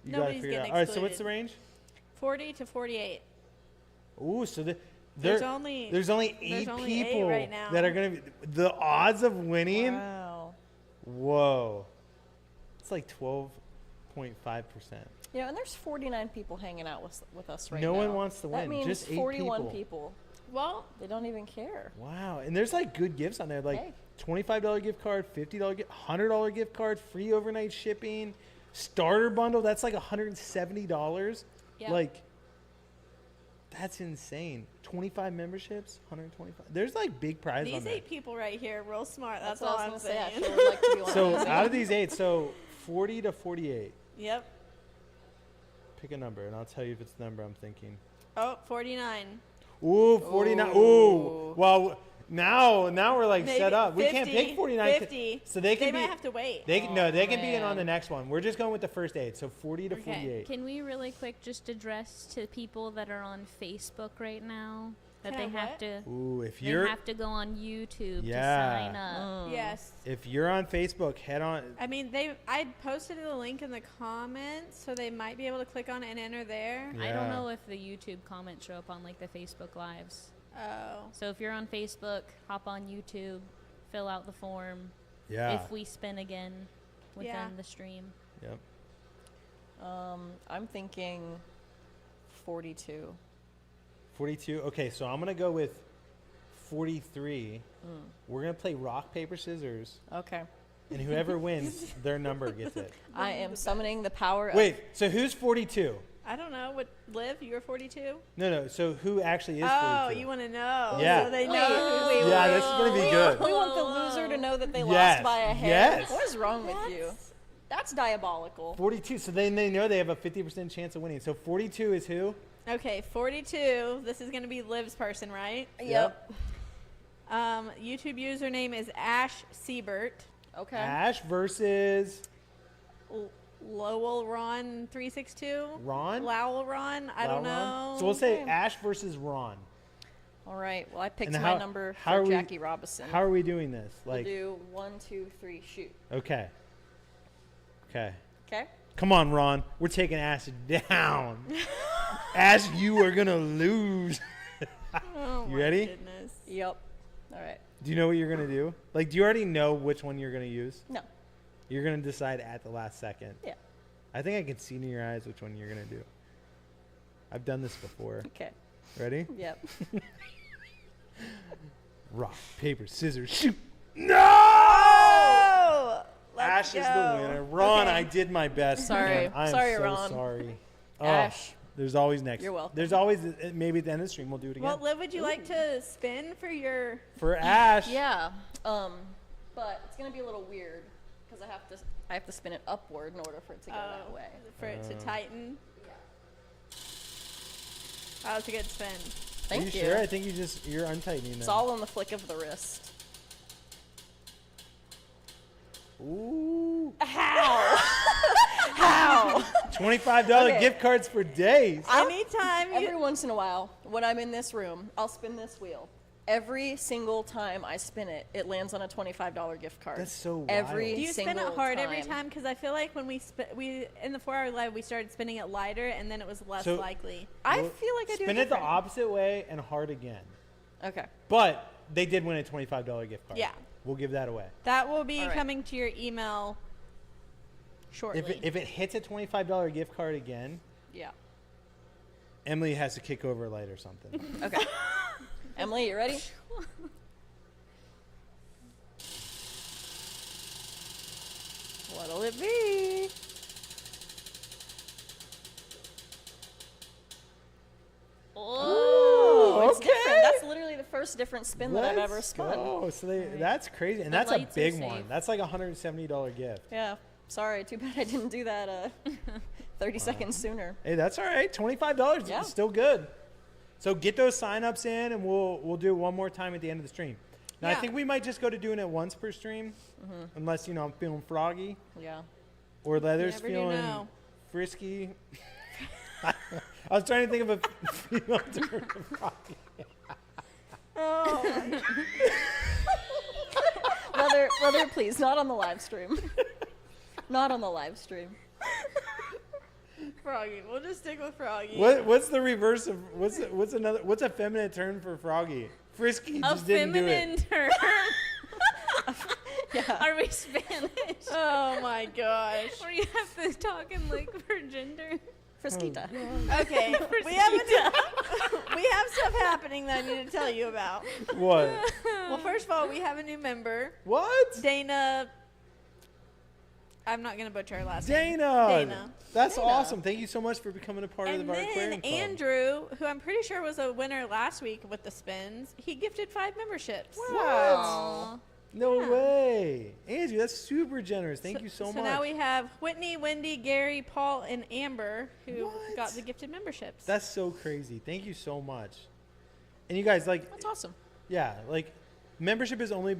You gotta Nobody's figure it out. getting All right, so what's the excluded. range? 40 to 48. Ooh, so There's there's only eight only eight people right now. that are gonna be the odds of winning. Wow. Whoa, it's like 1.5%. You know, and there's 49 people hanging out with us right No now. one wants to That win. means Just 8 41 people. Well, They don't even care. Wow. And there's like good gifts on there. Like Hey. $25 gift card, $50 gift, $100 gift card, free overnight shipping, starter bundle. That's like $170. yeah. Like, that's insane. 25 memberships, 125. There's like big prizes on These there. 8 people right here, real smart. That's, what all I I'm was gonna saying. say. I sure would like to be one So of those. out of these 8, so 40 to 48. Yep. Pick a number, and I'll tell you if it's the number I'm thinking. Oh, 49. Ooh, 49. Ooh. Ooh. Well, now we're like Maybe set up. We 50, can't pick 49. 50. So they can They be. might have to wait. They can, no, Oh, they can be in on the man. next one. We're just going with the first 8. So 40 to Okay. 48. Can we really quick just address to people that are on Facebook right now that Can I they have what? to Ooh, if they you're have to go on YouTube to Yeah. sign up. Yes. if you're on Facebook, head on. I mean, I posted the link in the comments, so they might be able to click on it and enter there. I Yeah. don't know if the YouTube comments show up on like the Facebook lives. Oh. So if you're on Facebook, hop on YouTube, fill out the form. Yeah. If we spin again within Yeah. the stream. Yep. I'm thinking 42. 42. Okay, so I'm gonna go with 43. We're gonna play rock paper scissors, Okay. and whoever wins, their number gets it. I am summoning the power of... Wait. So who's 42? I don't know. What, Liv, you were 42? No. So who actually is 42? Oh, you want to know. Yeah. So they know Wait, who's Yeah, this is gonna be we good. we want the loser to know that they Yes, lost by a hair. yes. What is wrong with you? That's diabolical. 42. So then they know they have a 50% chance of winning. So 42 is who? Okay, 42. This is going to be Liv's person, right? Yep. YouTube username is Ash Siebert. Okay. Ash versus Lowell Ron 362. Ron. Lowell Ron. I don't Ron? know. So we'll say Okay. Ash versus Ron. All right. Well, I picked And my how- number how are for we- Jackie Robinson. How are we doing this? We'll Like, do 1, 2, 3, shoot. okay. Okay. Okay. Come on, Ron. We're taking Ash down. Ash, you are gonna lose. Oh, You my ready? Goodness. Yep. All right. Do you know what you're gonna do? Like, do you already know which one you're gonna use? No. You're gonna decide at the last second. Yeah. I think I can see in your eyes which one you're gonna do. I've done this before. Okay. Ready? Yep. Rock, paper, scissors, shoot. No! Oh! Ash Let's is the go. winner. Ron, Okay. I did my best. Sorry. man. I am Sorry, so Ron. sorry. Oh, Ash. there's always next. You're welcome. There's always maybe at the end of the stream we'll do it again. Well, Liv, would you like to spin for your... For Ash. Yeah. But it's gonna be a little weird because I have to spin it upward in order for it to go that way. For it to tighten? That was a good spin. Thank Are you sure? I think you're untightening them. It's all on the flick of the wrist. Ooh. How? How? $25 Okay. gift cards for days. Anytime you... Every once in a while, when I'm in this room, I'll spin this wheel. Every single time I spin it, it lands on a $25 gift card. That's so wild. Every Do you spin it single hard every time? Because I feel like when we in the 4-hour live, we started spinning it lighter, and then it was less So- likely. I Well, feel like I do Spin it it the different. opposite way and hard again. Okay. But they did win a $25 gift card. Yeah. We'll give that away. That will be All right. coming to your email shortly. If it hits a $25 gift card again, Yeah. Emily has to kick over a light or something. Okay. Emily, you ready? What'll it be? Oh, It's different. That's literally the first different spin that I've ever Let's spun. go. So that's crazy. And The that's a lights are big safe. one. That's like a $170 gift. Yeah. Sorry. Too bad I didn't do that 30 seconds sooner. Hey, that's all right. $25 Yeah. is still good. So get those signups in, and we'll do it one more time at the end of the stream. Now I Yeah. think we might just go to doing it once per stream, unless I'm feeling froggy Yeah. or Leather's never do feeling know. frisky. I was trying to think of a female term for froggy. oh, Leather, please, not on the live stream. Not on the live stream. Froggy. We'll just stick with Froggy. What's the reverse of what's a feminine term for froggy? Frisky a just didn't do feminine it. term. Are we Spanish? Oh my gosh. Or you have to talk in like for gender? Fresquita. Okay, we have we have stuff happening that I need to tell you about. What? Well, first of all, we have a new member, What? Dana. I'm not gonna butcher her last name. Dana. Dana. That's Dana. awesome. Thank you so much for becoming a part And of our then aquarium club. Andrew, who I'm pretty sure was a winner last week with the spins, he gifted 5 memberships. Aw. No Yeah. way. Andrew, that's super generous. Thank you so much. So now we have Whitney, Wendy, Gary, Paul, and Amber who What? got the gifted memberships. That's so crazy. Thank you so much. And you guys, like, That's awesome. yeah, like, membership is only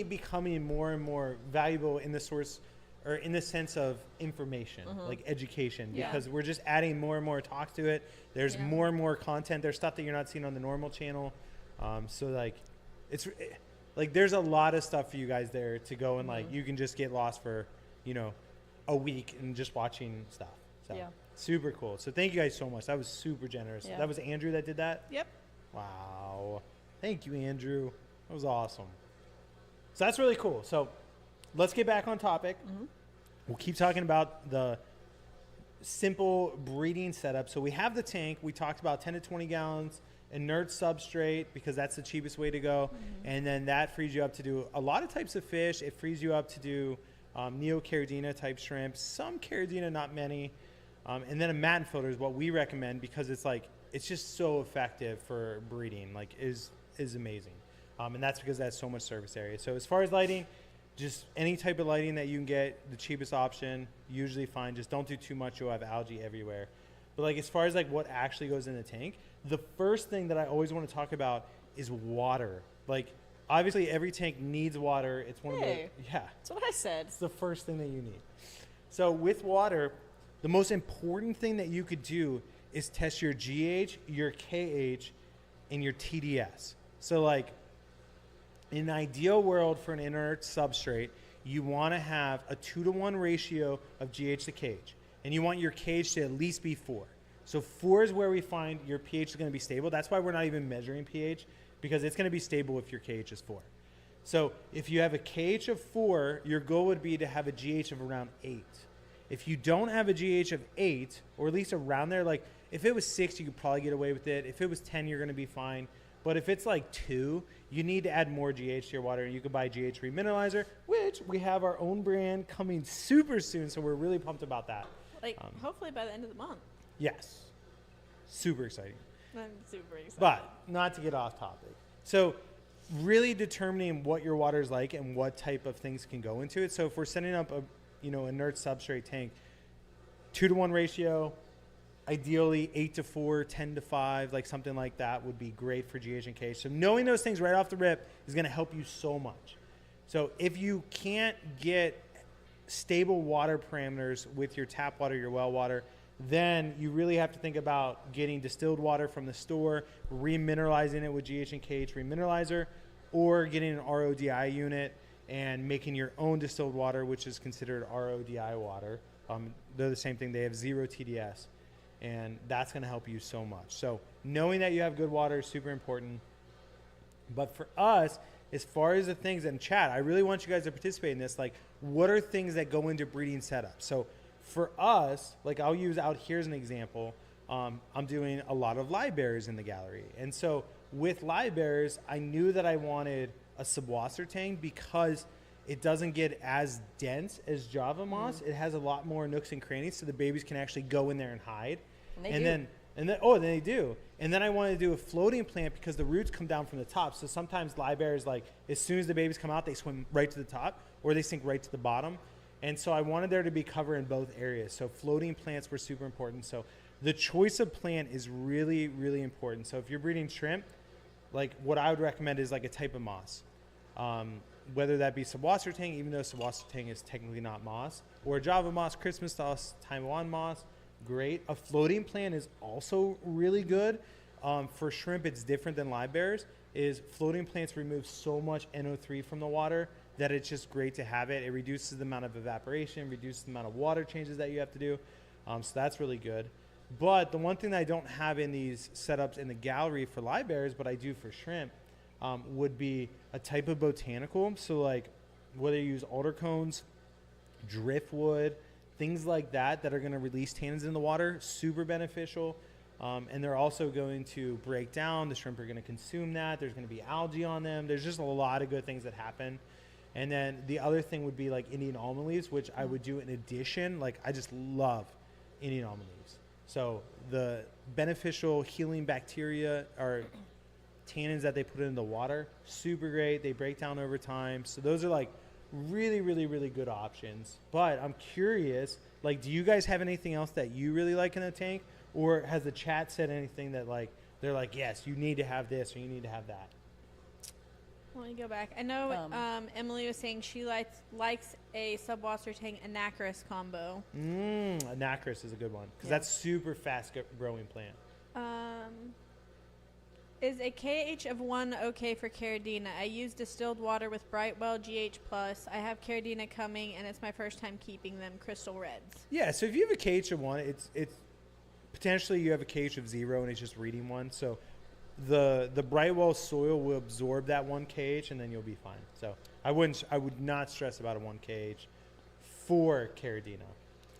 becoming more and more valuable in the source or in the sense of information, like education, Yeah. because we're just adding more and more talks to it. There's Yeah. more and more content. There's stuff that you're not seeing on the normal channel. So like, like there's a lot of stuff for you guys there to go and like you can just get lost for, you know, a week and just watching stuff. So Yeah. super cool. So thank you guys so much. That was super generous. Yeah. That was Andrew that did that. Yep. Wow. Thank you, Andrew. That was awesome. So that's really cool. So let's get back on topic. We'll keep talking about the simple breeding setup. So we have the tank. We talked about 10 to 20 gallons, inert substrate, because that's the cheapest way to go. And then that frees you up to do a lot of types of fish. It frees you up to do Neocaridina type shrimp, some Caridina, not many. And then a matin filter is what we recommend because it's like, it's just so effective for breeding, like is amazing. And that's because that's so much surface area. So as far as lighting, just any type of lighting that you can get, the cheapest option, usually fine. Just don't do too much, you'll have algae everywhere. But like as far as like what actually goes in the tank, the first thing that I always want to talk about is water. Like obviously every tank needs water. It's one Hey. of the, yeah, That's what I said. it's the first thing that you need. So with water, the most important thing that you could do is test your GH, your KH, and your TDS. So like in an ideal world for an inert substrate, you want to have a 2-to-1 ratio of GH to KH. And you want your KH to at least be 4. So 4 is where we find your pH is going to be stable. That's why we're not even measuring pH, because it's going to be stable if your KH is 4. So if you have a KH of 4, your goal would be to have a GH of around 8. If you don't have a GH of 8, or at least around there, like if it was 6, you could probably get away with it. If it was 10, you're going to be fine. But if it's like 2, you need to add more GH to your water. You can buy GH remineralizer, which we have our own brand coming super soon. So we're really pumped about that. Like, hopefully by the end of the month. Yes. Super exciting. I'm super excited. But not to get off topic. So really determining what your water is like and what type of things can go into it. So if we're setting up a, inert substrate tank, 2-to-1 ratio, ideally 8-to-4, 10-to-5, like something like that would be great for GH and KH. So knowing those things right off the rip is going to help you so much. So if you can't get stable water parameters with your tap water, your well water, then you really have to think about getting distilled water from the store, remineralizing it with GH and KH remineralizer, or getting an RODI unit and making your own distilled water, which is considered RODI water. They're the same thing. They have 0 TDS, and that's going to help you so much. So knowing that you have good water is super important. But for us, as far as the things in chat, I really want you guys to participate in this. Like, what are things that go into breeding setup? So for us, like I'll use out here as an example, I'm doing a lot of live bearers in the gallery. And so with live bearers, I knew that I wanted a subwasser tank because it doesn't get as dense as Java moss. It has a lot more nooks and crannies so the babies can actually go in there and hide. And they and do. then they do. And then I wanted to do a floating plant because the roots come down from the top. So sometimes live bearers, like as soon as the babies come out, they swim right to the top or they sink right to the bottom. And so I wanted there to be cover in both areas. So floating plants were super important. So the choice of plant is really, really important. So if you're breeding shrimp, like what I would recommend is like a type of moss. Whether that be subwasser tang, even though subwasser tang is technically not moss, or Java moss, Christmas moss, Taiwan moss, great. A floating plant is also really good. For shrimp, it's different than live bearers. Is floating plants remove so much NO3 from the water that it's just great to have it. It reduces the amount of evaporation, reduces the amount of water changes that you have to do. So that's really good. But the one thing that I don't have in these setups in the gallery for live bearers, but I do for shrimp, would be a type of botanical. So like whether you use alder cones, driftwood, things like that that are going to release tannins in the water, super beneficial. And they're also going to break down. The shrimp are going to consume that. There's going to be algae on them. There's just a lot of good things that happen. And then the other thing would be like Indian almond leaves, which I would do in addition. Like I just love Indian almond leaves. So the beneficial healing bacteria or tannins that they put in the water, super great. They break down over time. So those are like really, really, really good options. But I'm curious, like, do you guys have anything else that you really like in the tank? Or has the chat said anything that like, they're like, yes, you need to have this or you need to have that? Let me go back. I know Emily was saying she likes a subwater tank anacris combo. Anacris is a good one because that's super fast growing plant. Is a KH of 1 okay for Caridina? I use distilled water with Brightwell GH+. I have Caridina coming, and it's my first time keeping them crystal reds. Yeah, so if you have a KH of 1, it's potentially you have a KH of 0 and it's just reading 1. So the Brightwell soil will absorb that 1 KH and then you'll be fine. So I would not stress about a 1 KH for Caridina.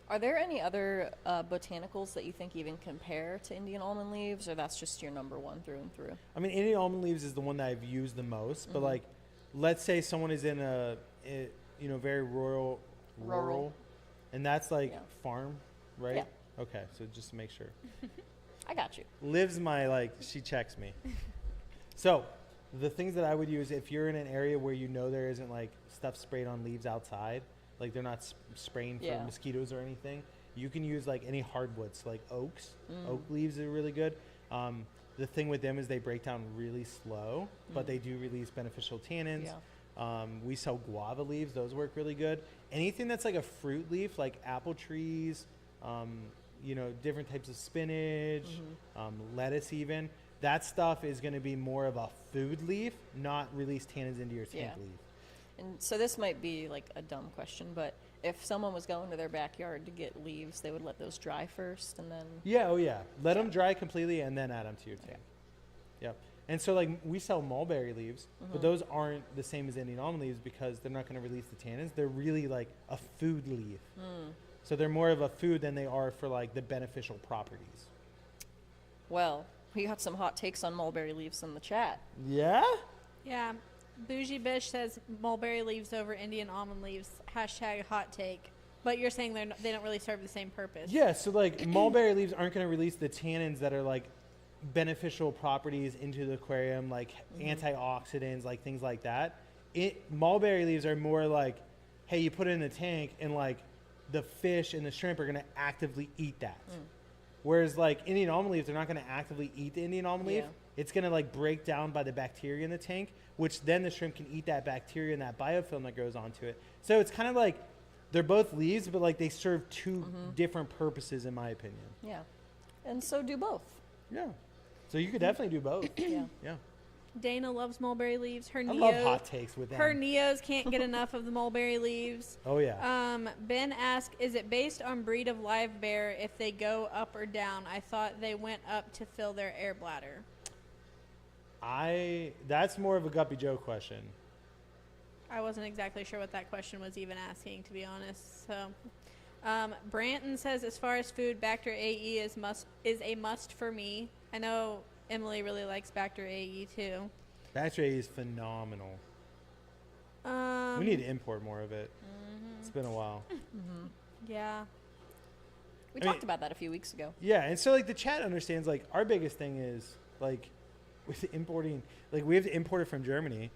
Are there any other botanicals that you think even compare to Indian almond leaves, or that's just your number one through and through? I mean, Indian almond leaves is the one that I've used the most, but like, let's say someone is in a very rural, and that's like farm, right? Yeah. Okay, so just to make sure. I got you. Liv's she checks me. So the things that I would use if you're in an area where you know there isn't like stuff sprayed on leaves outside, like they're not spraying for mosquitoes or anything, you can use like any hardwoods, like oaks. Oak leaves are really good. The thing with them is they break down really slow, but they do release beneficial tannins. Yeah. We sell guava leaves. Those work really good. Anything that's like a fruit leaf, like apple trees, different types of spinach, lettuce even, that stuff is going to be more of a food leaf, not release tannins into your tank leaf. And so this might be like a dumb question, but if someone was going to their backyard to get leaves, they would let those dry first and then... Let them dry completely and then add them to your tank. Yep. And so like we sell mulberry leaves, but those aren't the same as Indian almond leaves because they're not going to release the tannins. They're really like a food leaf. So they're more of a food than they are for like the beneficial properties. Well, we got some hot takes on mulberry leaves in the chat. Yeah? Yeah. Bougie Bish says mulberry leaves over Indian almond leaves. # hot take. But you're saying they don't really serve the same purpose. Yeah, so like mulberry leaves aren't going to release the tannins that are like beneficial properties into the aquarium, like antioxidants, like things like that. Mulberry leaves are more like, hey, you put it in the tank and like the fish and the shrimp are going to actively eat that. Whereas like Indian almond leaves, they're not going to actively eat the Indian almond leaf. It's going to like break down by the bacteria in the tank, which then the shrimp can eat that bacteria and that biofilm that goes onto it. So it's kind of like they're both leaves, but like they serve two different purposes in my opinion. Yeah. And so do both. Yeah. So you could definitely do both. Yeah. Yeah. Dana loves mulberry leaves. Her I love hot takes with them. Her Neos can't get enough of the mulberry leaves. Oh yeah. Ben asked, is it based on breed of live bear if they go up or down? I thought they went up to fill their air bladder. That's more of a Guppy Joe question. I wasn't exactly sure what that question was even asking, to be honest. So, Branton says, as far as food, Bacter AE is a must for me. I know Emily really likes Bacter AE too. Bacter AE is phenomenal. We need to import more of it. It's been a while. Yeah. We talked about that a few weeks ago. Yeah, and so like the chat understands like our biggest thing is like with importing, like we have to import it from Germany,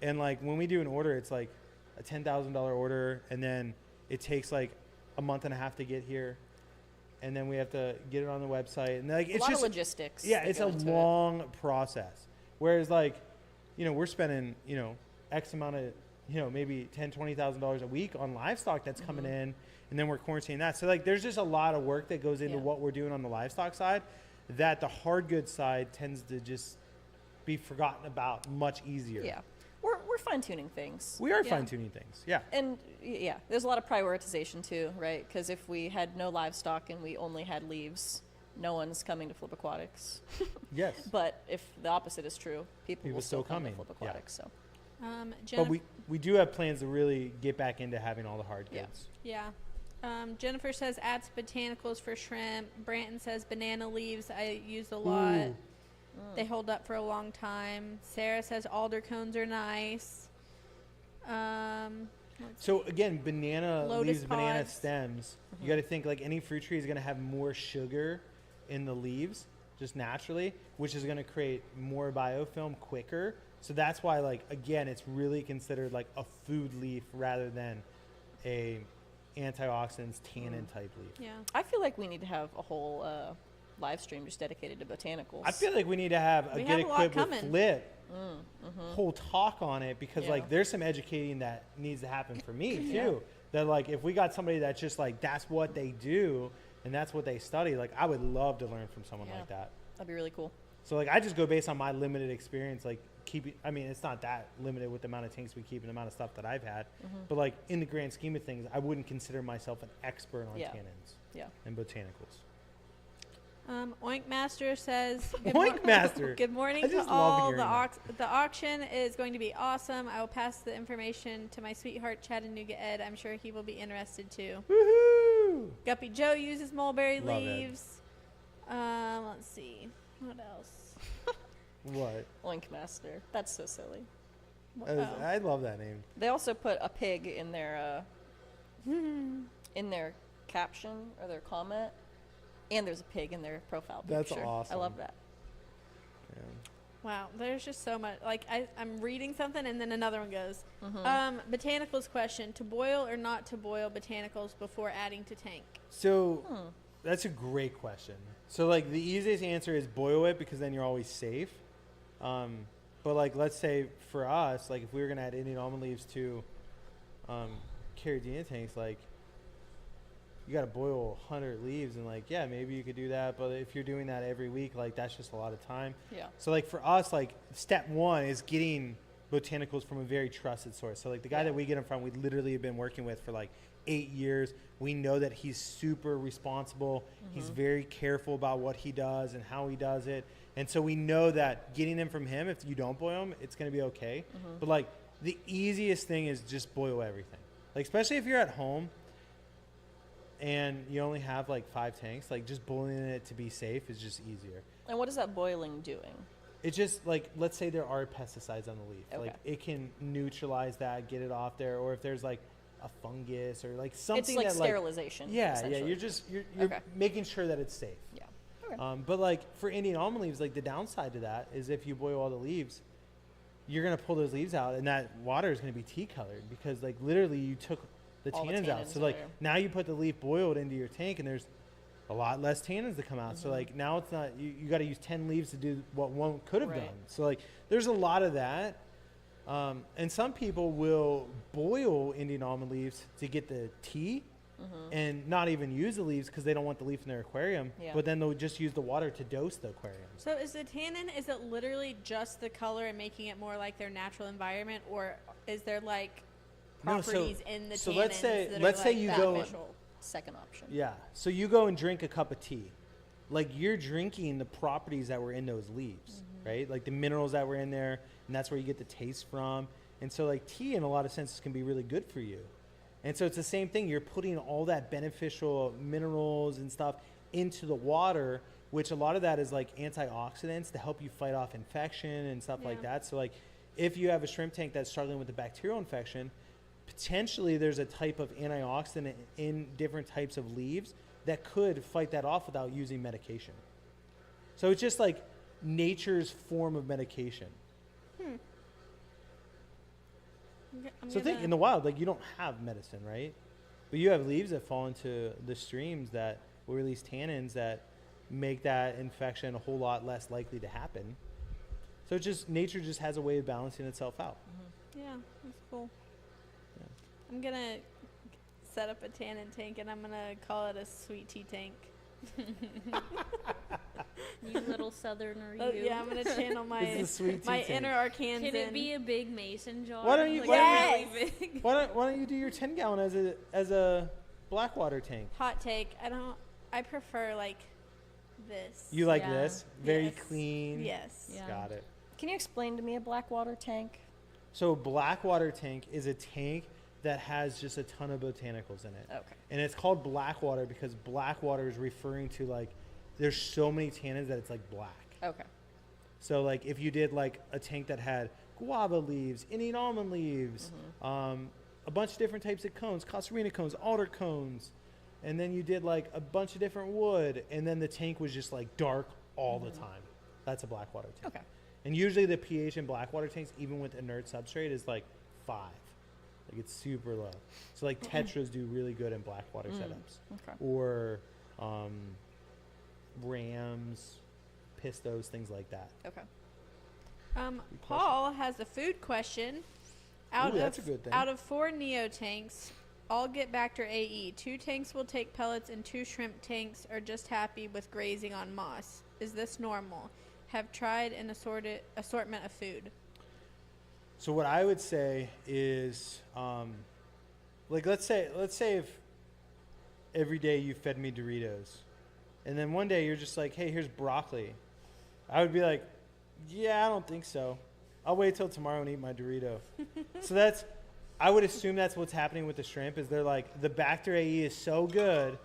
and like when we do an order, it's like a $10,000 order, and then it takes like a month and a half to get here, and then we have to get it on the website, and like it's a lot just of logistics. Yeah, it's a long process. Whereas like, we're spending X amount of maybe $10,000-$20,000 a week on livestock that's coming in, and then we're quarantining that. So like there's just a lot of work that goes into what we're doing on the livestock side that the hard goods side tends to just be forgotten about much easier. Yeah. We're fine-tuning things. We are fine-tuning things, yeah. And, there's a lot of prioritization, too, right? Because if we had no livestock and we only had leaves, no one's coming to Flip Aquatics. Yes. But if the opposite is true, people will still come coming. to Flip Aquatics. So But Jennifer, we do have plans to really get back into having all the hard Yeah. goods. yeah. Jennifer says add some botanicals for shrimp. Branton says banana leaves. I use a lot. Ooh. They hold up for a long time. Sarah says alder cones are nice. So again, banana Lotus leaves, banana pods. stems. You got to think like any fruit tree is going to have more sugar in the leaves just naturally, which is going to create more biofilm quicker. So that's why, like, again, it's really considered like a food leaf rather than a antioxidants tannin type leaf. Yeah. I feel like we need to have a whole live stream just dedicated to botanicals. I feel like we need to have a We Get have a lot Equipped with coming. Flip whole talk on it because Yeah. like there's some educating that needs to happen for me too. Yeah. That like if we got somebody that's just like that's what they do and that's what they study, like I would love to learn from someone Yeah. like that. That'd be really cool. So like I just go based on my limited experience, like keeping. I mean, it's not that limited with the amount of tanks we keep and the amount of stuff that I've had, but like in the grand scheme of things, I wouldn't consider myself an expert on Yeah. tannins Yeah. and botanicals. Oink Master says Oink Master. Good morning I to just love all. hearing that. The auction is going to be awesome. I will pass the information to my sweetheart Chattanooga Ed. I'm sure he will be interested too. Woohoo! Guppy Joe uses mulberry Love Ed. leaves. Let's see. What else? What? Link Master. That's so silly. Oh. I love that name. They also put a pig in their caption or their comment, and there's a pig in their profile That's picture. I awesome. love that. Yeah. Wow, there's just so much. Like I'm reading something and then another one goes. Botanicals question: to boil or not to boil botanicals before adding to tank? So that's a great question. So like the easiest answer is boil it because then you're always safe. But like let's say for us, like if we were gonna add Indian almond leaves to Caridina tanks, like you got to boil 100 leaves and like yeah maybe you could do that, but if you're doing that every week, like that's just a lot of time. Yeah. So like for us, like step one is getting botanicals from a very trusted source. So like the guy Yeah. that we get them from, we literally have been working with for like 8 years. We know that he's super responsible. He's very careful about what he does and how he does it. And so we know that getting them from him, if you don't boil them, it's going to be okay. But like the easiest thing is just boil everything. Like especially if you're at home and you only have like 5 tanks, like just boiling it to be safe is just easier. And what is that boiling doing? It's just like, let's say there are pesticides on the leaf. Okay. Like it can neutralize that, get it off there. Or if there's like a fungus or like something It's like that sterilization. yeah, essentially. you're Okay. making sure that it's safe. Yeah. Okay. But like for Indian almond leaves, like the downside to that is if you boil all the leaves, you're gonna pull those leaves out and that water is gonna be tea colored because like literally you took the All the tannins out. tannins So like are there. now you put the leaf boiled into your tank and there's a lot less tannins to come out. So like now it's not you got to use 10 leaves to do what one could have Right. done. So like there's a lot of that. And some people will boil Indian almond leaves to get the tea and not even use the leaves because they don't want the leaf in their aquarium. Yeah. But then they'll just use the water to dose the aquarium. So is the tannin, is it literally just the color and making it more like their natural environment, or is there like No, so- properties in the so tannins let's say- that let's are, say like, you go- beneficial? Second option. Yeah. So you go and drink a cup of tea. Like you're drinking the properties that were in those leaves, right? Like the minerals that were in there, and that's where you get the taste from. And so like tea in a lot of senses can be really good for you. And so it's the same thing. You're putting all that beneficial minerals and stuff into the water, which a lot of that is like antioxidants to help you fight off infection and stuff like Yeah. that. So like if you have a shrimp tank that's struggling with a bacterial infection, potentially there's a type of antioxidant in different types of leaves that could fight that off without using medication. So it's just like nature's form of medication. I'm So think gonna- in the wild, like you don't have medicine, right? But you have leaves that fall into the streams that will release tannins that make that infection a whole lot less likely to happen. So it's just nature just has a way of balancing itself out. Yeah, that's cool. Yeah. I'm gonna set up a tannin tank and I'm gonna call it a sweet tea tank. You little southerner, you. Oh, yeah, I'm gonna channel This my is a sweet tea my tank. inner Arkansan. Can it be a big mason jar? Why don't you- Like why don't a really big. Why don't you do your 10 gallon as a Blackwater tank? hot take? I prefer like this. You like Yeah. this? Very Yes. clean. Yes. Yeah. Got it. Can you explain to me a Blackwater tank? So Blackwater tank is a tank that has just a ton of botanicals in it. Okay. And it's called Blackwater because Blackwater is referring to like, there's so many tannins that it's like black. Okay. So like if you did like a tank that had guava leaves, Indian almond leaves, a bunch of different types of cones, Casuarina cones, alder cones, and then you did like a bunch of different wood, and then the tank was just like dark all the time. That's a Blackwater tank. Okay. And usually the pH in Blackwater tanks, even with inert substrate, is like 5. Like it's super low. So like tetras do really good in Blackwater setups. Okay. Or rams, pistos, things like that. Okay. Paul has a food question. That's a good thing. Out of 4 Neo tanks, all get Bacter AE. 2 tanks will take pellets and 2 shrimp tanks are just happy with grazing on moss. Is this normal? Have tried an assortment of food. So what I would say is, like let's say if every day you fed me Doritos, and then one day you're just like, hey, here's broccoli, I would be like, yeah, I don't think so. I'll wait till tomorrow and eat my Dorito. So I would assume that's what's happening with the shrimp. Is they're like, the Bacter AE is so good,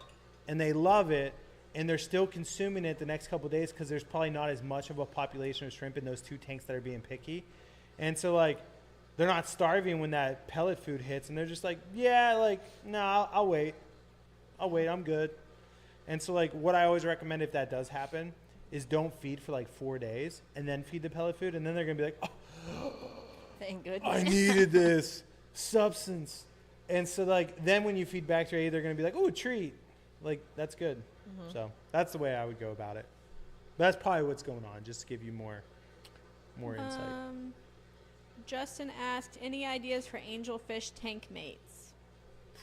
and they love it, and they're still consuming it the next couple of days because there's probably not as much of a population of shrimp in those 2 tanks that are being picky. And so, like, they're not starving when that pellet food hits, and they're just like, yeah, like, no, I'll wait. I'm good. And so, like, what I always recommend if that does happen is don't feed for, like, 4 days, and then feed the pellet food, and then they're going to be like, oh, Thank goodness. I needed this substance. And so, like, then when you feed Bacter AE, they're going to be like, oh, a treat. Like, that's good. So that's the way I would go about it. But that's probably what's going on, just to give you more insight. Justin asked, any ideas for angelfish tank mates?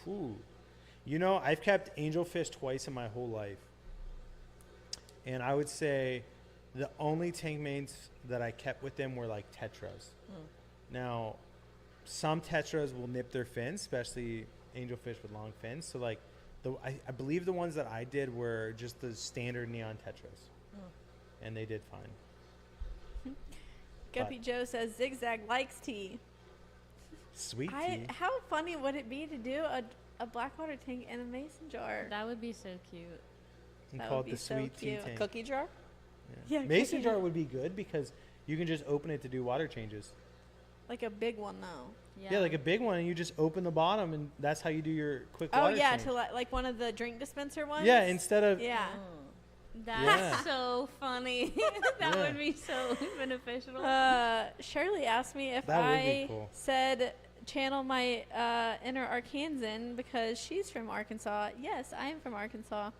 Ooh. You know, I've kept angelfish twice in my whole life. And I would say the only tank mates that I kept with them were like tetras. Now, some tetras will nip their fins, especially angelfish with long fins. So like, I believe the ones that I did were just the standard neon tetras. And they did fine. Guppy Joe says Zigzag likes tea. Sweet tea. How funny would it be to do a Blackwater tank in a mason jar? That would be so cute. And that call would it be the so sweet tea cute. tank. Cookie jar? Yeah, Mason cookie jar jar. would be good because you can just open it to do water changes. Like a big one though. Yeah, like a big one, and you just open the bottom, and that's how you do your quick Oh water yeah, change. to like one of the drink dispenser ones. Yeah, instead of Yeah. That's Yeah. so funny. That Yeah. would be so beneficial. Shirley asked me if That would be I cool. said channel my inner Arkansan because she's from Arkansas. Yes, I am from Arkansas.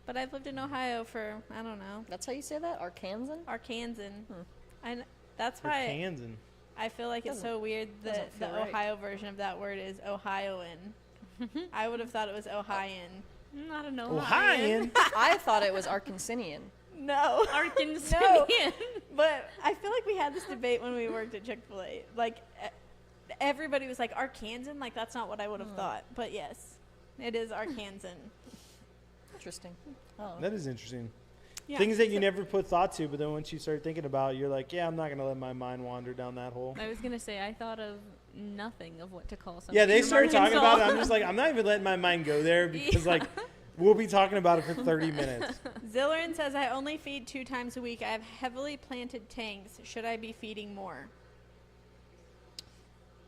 But I've lived in Ohio for, I don't know, That's how you say that? Arkansan? Arkansan. Hmm. That's for why cans and I feel like it's Doesn't- so weird that doesn't the feel right. Ohio version of that word is Ohioan. I would have thought it was Ohioan. Not an Ohioan. I thought it was Arkansanian. No. Arkansas. No. But I feel like we had this debate when we worked at Chick-fil-A. Like, everybody was like, Arkansan? Like, that's not what I would have thought. But yes, it is Arkansan. Interesting. Oh. that is interesting. Yeah. Things that you never put thought to, but then once you start thinking about it, you're like, yeah, I'm not going to let my mind wander down that hole. I was gonna say I thought of nothing of what to call something. Yeah, they from started talking Arkansas. about it. I'm just like, I'm not even letting my mind go there because, like, we'll be talking about it for 30 minutes. Zillerin says, I only feed 2 times a week. I have heavily planted tanks. Should I be feeding more?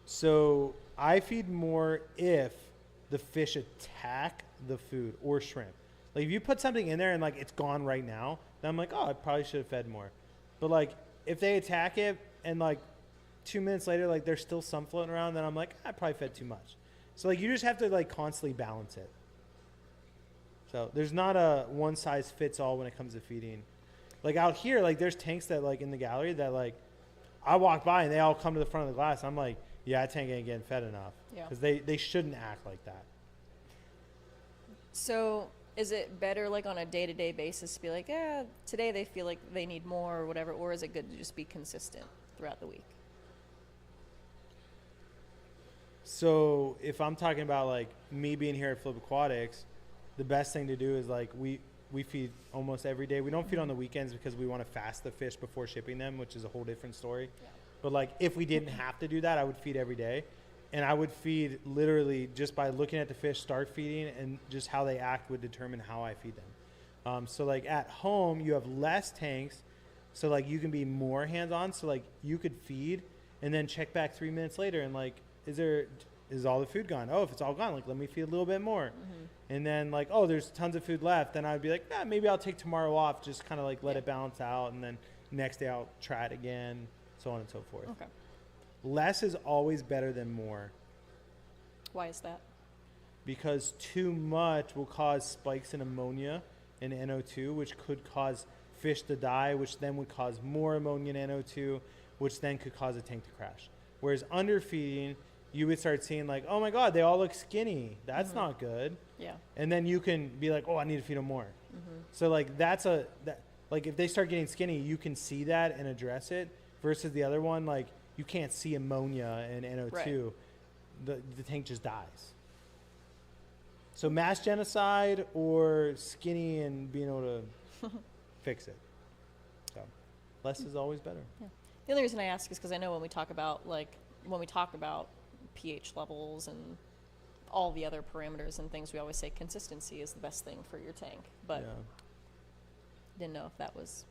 So I feed more if the fish attack the food or shrimp. Like if you put something in there and like it's gone right now, then I'm like, oh, I probably should have fed more. But like if they attack it and like 2 minutes later, like there's still some floating around, then I'm like, I probably fed too much. So like you just have to like constantly balance it. So there's not a one size fits all when it comes to feeding. Like out here, like there's tanks that like in the gallery that like I walk by and they all come to the front of the glass. I'm like, yeah, that tank ain't getting fed enough. Yeah. Because they shouldn't act like that. So is it better like on a day-to-day basis to be like, yeah, today they feel like they need more or whatever, or is it good to just be consistent throughout the week? So if I'm talking about like me being here at Flip Aquatics, the best thing to do is like we feed almost every day. We don't feed on the weekends because we want to fast the fish before shipping them, which is a whole different story. But like if we didn't have to do that, I would feed every day. And I would feed literally just by looking at the fish, start feeding, and just how they act would determine how I feed them. So like at home, you have less tanks. So like you can be more hands-on. So like you could feed and then check back 3 minutes later and like, is all the food gone? Oh, if it's all gone, like let me feed a little bit more. And then like, oh, there's tons of food left. Then I'd be like, maybe I'll take tomorrow off, just kind of like let it balance out. And then next day I'll try it again, so on and so forth. Okay. Less is always better than more, Why is that? because too much will cause spikes in ammonia and NO2, which could cause fish to die, which then would cause more ammonia and NO2, which then could cause a tank to crash. Whereas underfeeding, you would start seeing like, oh my God, they all look skinny. That's not good. Yeah. And then you can be like, oh, I need to feed them more. So like like if they start getting skinny, you can see that and address it. Versus the other one, like you can't see ammonia and NO2. Right. The tank just dies. So mass genocide or skinny and being able to fix it. So less is always better. The only reason I ask is because I know when we talk about pH levels and all the other parameters and things, we always say consistency is the best thing for your tank. But yeah. didn't know if that was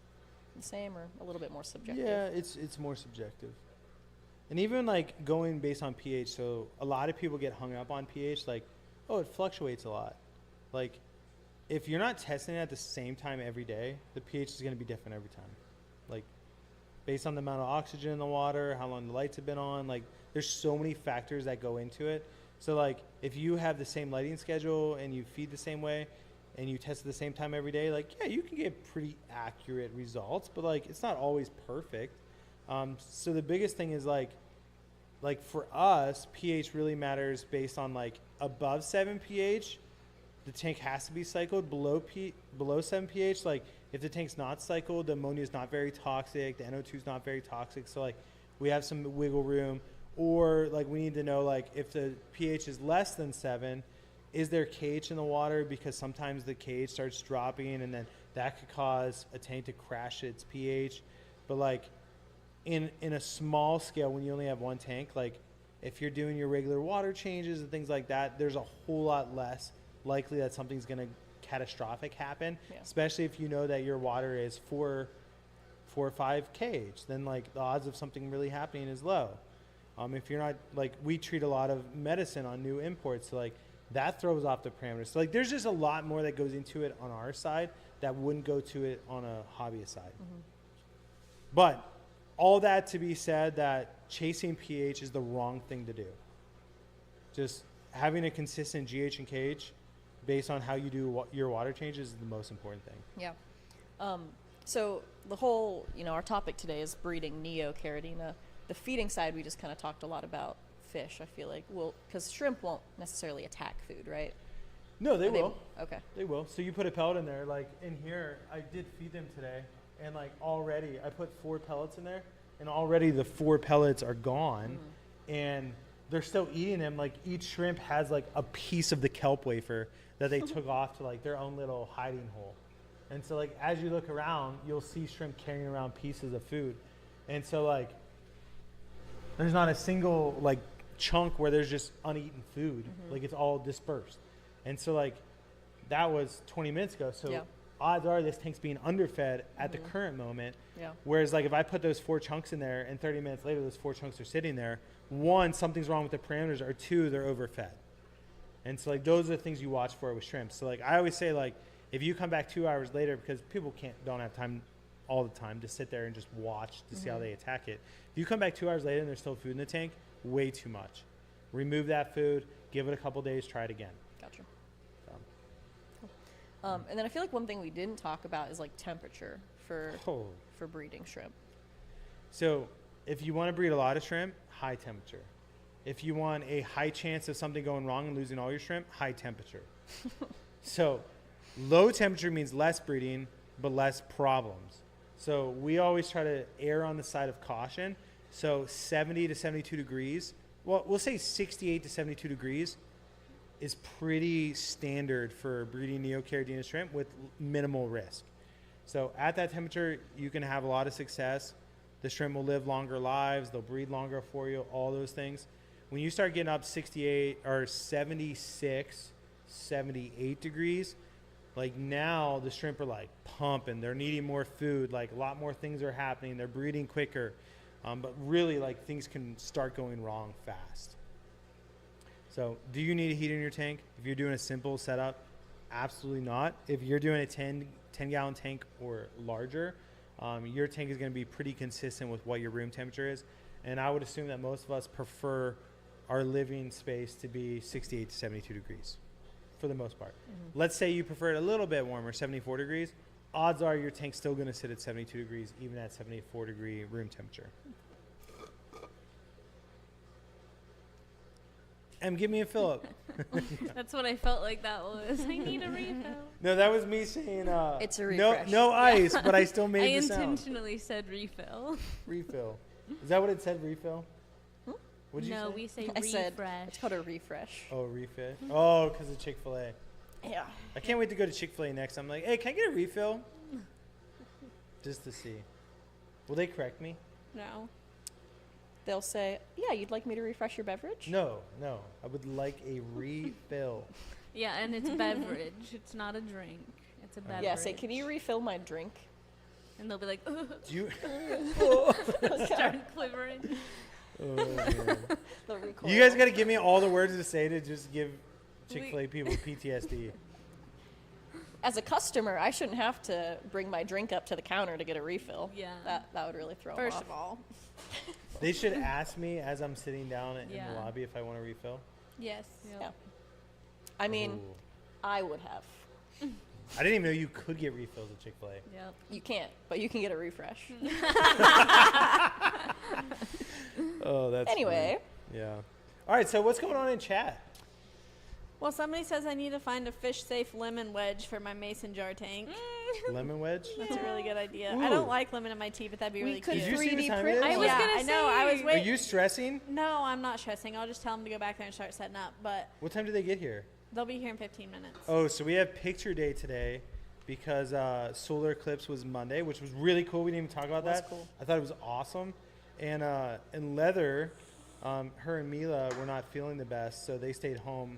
the same or a little bit more subjective. Yeah, it's more subjective. And even like going based on pH, so a lot of people get hung up on pH, like, oh, it fluctuates a lot. Like, if you're not testing it at the same time every day, the pH is going to be different every time. Like, based on the amount of oxygen in the water, how long the lights have been on, like, there's so many factors that go into it. So, like, if you have the same lighting schedule and you feed the same way and you test at the same time every day, like, yeah, you can get pretty accurate results, but, like, it's not always perfect. So the biggest thing is, like for us, pH really matters based on, like, above 7 pH, the tank has to be cycled. Below 7 pH, like, if the tank's not cycled, the ammonia is not very toxic, the NO2 is not very toxic, so, like, we have some wiggle room. Or, like, we need to know, like, if the pH is less than 7, is there KH in the water? Because sometimes the KH starts dropping, and then that could cause a tank to crash its pH. But, like, in a small scale, when you only have one tank, like, if you're doing your regular water changes and things like that, there's a whole lot less likely that something's going to catastrophic happen, especially if you know that your water is 4 or 5 KH. Then, like, the odds of something really happening is low. If you're not, like, we treat a lot of medicine on new imports, so, like, that throws off the parameters. So, like, there's just a lot more that goes into it on our side that wouldn't go to it on a hobbyist side. But all that to be said, that chasing pH is the wrong thing to do. Just having a consistent GH and KH based on how you do your water changes is the most important thing. Yeah. So the whole, our topic today is breeding Neocaridina. The feeding side, we just kind of talked a lot about fish, I feel like. Well, because shrimp won't necessarily attack food, right? No, they will. Okay. They will. So you put a pellet in there. Like, in here, I did feed them today. And, like, already, I put 4 pellets in there. And already the 4 pellets are gone. And they're still eating them. Like, each shrimp has, like, a piece of the kelp wafer that they took off to, like, their own little hiding hole. And so, like, as you look around, you'll see shrimp carrying around pieces of food. And so, like, there's not a single, like, chunk where there's just uneaten food. Like, it's all dispersed. And so, like, that was 20 minutes ago. So odds are this tank's being underfed at the current moment. Yeah. Whereas, like, if I put those 4 chunks in there and 30 minutes later those 4 chunks are sitting there, 1, something's wrong with the parameters, or 2, they're overfed. And so, like, those are the things you watch for with shrimp. So, like, I always say, like, if you come back 2 hours later, because people don't have time all the time to sit there and just watch to see how they attack it. If you come back 2 hours later and there's still food in the tank, way too much. Remove that food, give it a couple days, try it again. Gotcha. And then I feel like one thing we didn't talk about is, like, temperature for breeding shrimp. So if you want to breed a lot of shrimp, high temperature. If you want a high chance of something going wrong and losing all your shrimp, high temperature. So low temperature means less breeding, but less problems. So we always try to err on the side of caution. So 70 to 72 degrees, well, we'll say 68 to 72 degrees is pretty standard for breeding Neocaridina shrimp with minimal risk. So at that temperature, you can have a lot of success. The shrimp will live longer lives. They'll breed longer for you, all those things. When you start getting up 68 or 76, 78 degrees, like now the shrimp are like pumping. They're needing more food. Like a lot more things are happening. They're breeding quicker. But really, like, things can start going wrong fast. So do you need a heater in your tank? If you're doing a simple setup, absolutely not. If you're doing a 10-gallon tank or larger, your tank is going to be pretty consistent with what your room temperature is. And I would assume that most of us prefer our living space to be 68 to 72 degrees for the most part. Mm-hmm. Let's say you prefer it a little bit warmer, 74 degrees. Odds are your tank's still going to sit at 72 degrees, even at 74 degree room temperature. Give me a fill up. That's what I felt like that was. I need a refill. No, that was me saying it's a refresh. No ice, but I still made I the sound. intentionally said refill. Refill. Is that what it said, refill? What did you say? No, we say I refresh. said it's called a refresh. Oh, refill. Oh, because of Chick-fil-A. Yeah. I can't wait to go to Chick-fil-A next. I'm like, hey, can I get a refill? Just to see. Will they correct me? No. They'll say, yeah, you'd like me to refresh your beverage? No. I would like a refill. Yeah, and it's beverage. It's not a drink. It's a beverage. Yeah, say, can you refill my drink? And they'll be like, Do you? start quivering. Oh, man. The recoil. You guys got to give me all the words to say to just give Chick-fil-A people PTSD. As a customer, I shouldn't have to bring my drink up to the counter to get a refill. Yeah. That would really throw 'em First off. of all, They should ask me as I'm sitting down in Yeah. the lobby if I want a refill. yes. Yep. Yeah. I mean, Ooh. I would have. I didn't even know you could get refills at Chick-fil-A. Yep. You can't, but you can get a refresh. Oh, that's Anyway. funny. Yeah. All right, so what's going on in chat? Well, somebody says I need to find a fish-safe lemon wedge for my mason jar tank. Lemon wedge? That's a really good idea. Ooh. I don't like lemon in my tea, but that'd be We really could Did cute. you see the 3D time it print is? I one. was yeah, gonna I know. I was say. Are waiting. you stressing? No, I'm not stressing. I'll just tell them to go back there and start setting up. But What time do they get here? they'll be here in 15 minutes. Oh, so we have picture day today because solar eclipse was Monday, which was really cool. We didn't even talk about Was that. cool. I thought it was awesome. And Leather, her and Mila were not feeling the best, so they stayed home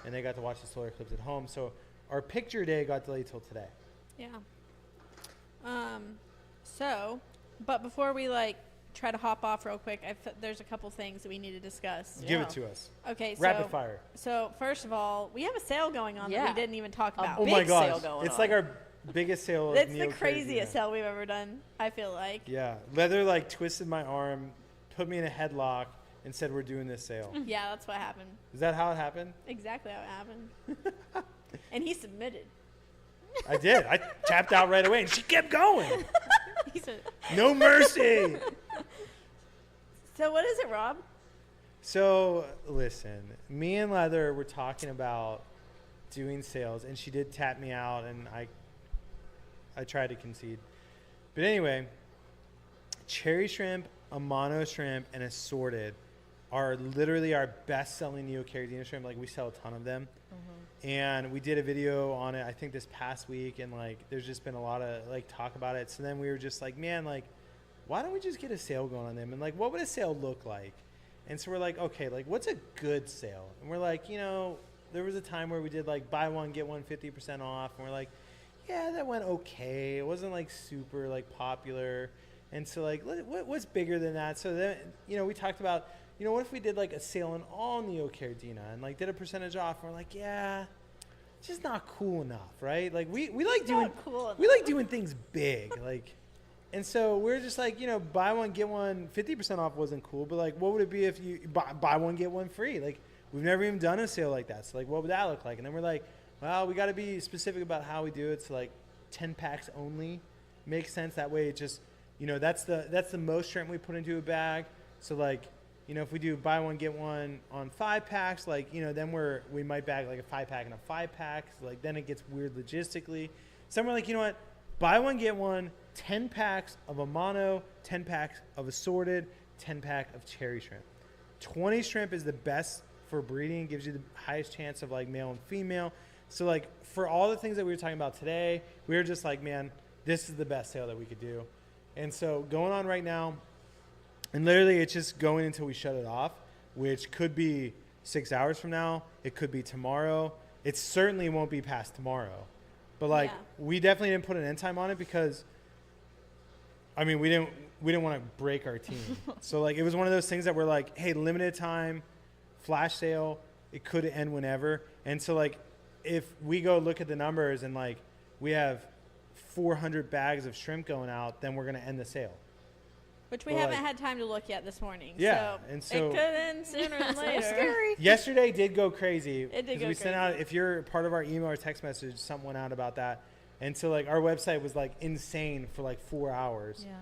and they got to watch the solar eclipse at home. So our picture day got delayed till today. Yeah. But before we try to hop off real quick, there's a couple things that we need to discuss. Give Yeah. it to us. Okay, so Rapid fire. So first of all, we have a sale going on that Yeah. we didn't even talk A about. Oh big my gosh. sale going It's on. like our biggest sale of It's the Neo craziest Caribbean. sale we've ever done, I feel like. Yeah. Leather twisted my arm, put me in a headlock, and said we're doing this sale. Yeah, that's what happened. Is that how it happened? Exactly how it happened. And he submitted. I did. I tapped out right away, and she kept going. He said, No mercy. so what is it, Rob? So, listen, me and Leather were talking about doing sales, and she did tap me out, and I tried to concede. But anyway, cherry shrimp, Amano shrimp, and assorted are literally our best-selling Neo Caribbean shrimp. We sell a ton of them. And we did a video on it, I think, this past week, and there's just been a lot of talk about it. So then we were just man, why don't we just get a sale going on them? And what would a sale look like? And so we're okay, what's a good sale? And we're there was a time where we did buy one get one 50% off, and we're yeah, that went okay. It wasn't super popular. And so what's bigger than that? So then we talked about, what if we did a sale on all Neo Caribbean and did a percentage off? And we're yeah, it's just not cool enough, right? We like doing Not cool enough. we like doing things big, and so we're just buy one get one 50% off wasn't cool, but what would it be if you buy one get one free? We've never even done a sale like that, so what would that look like? And then we're well, we got to be specific about how we do it. So 10 packs only makes sense. That way, it just that's the most shrimp we put into a bag. So if we do buy one get one on 5 packs, then we might bag a 5-pack and a 5-pack. So then it gets weird logistically. So we're you know what? Buy one get one, 10 packs of Amano, 10 packs of assorted, 10 pack of cherry shrimp. 20 shrimp is the best for breeding. Gives you the highest chance of male and female. So for all the things that we were talking about today, we were just man, this is the best sale that we could do. And so going on right now, and literally it's just going until we shut it off, which could be 6 hours from now. It could be tomorrow. It certainly won't be past tomorrow. But like, Yeah. we definitely didn't put an end time on it because, I mean, we didn't want to break our team. So like, it was one of those things that we're like, hey, limited time, flash sale. It could end whenever. And so like, if we go look at the numbers and like we have 400 bags of shrimp going out, then we're going to end the sale. Which we Well, haven't like- had time to look yet this morning. Yeah, So and so- it could end sooner than later. Scary. Yesterday did go crazy. It did 'cause go we sent out, crazy. if you're part of our email or text message, something went out about that. And so like our website was like insane for like 4 hours. Yeah.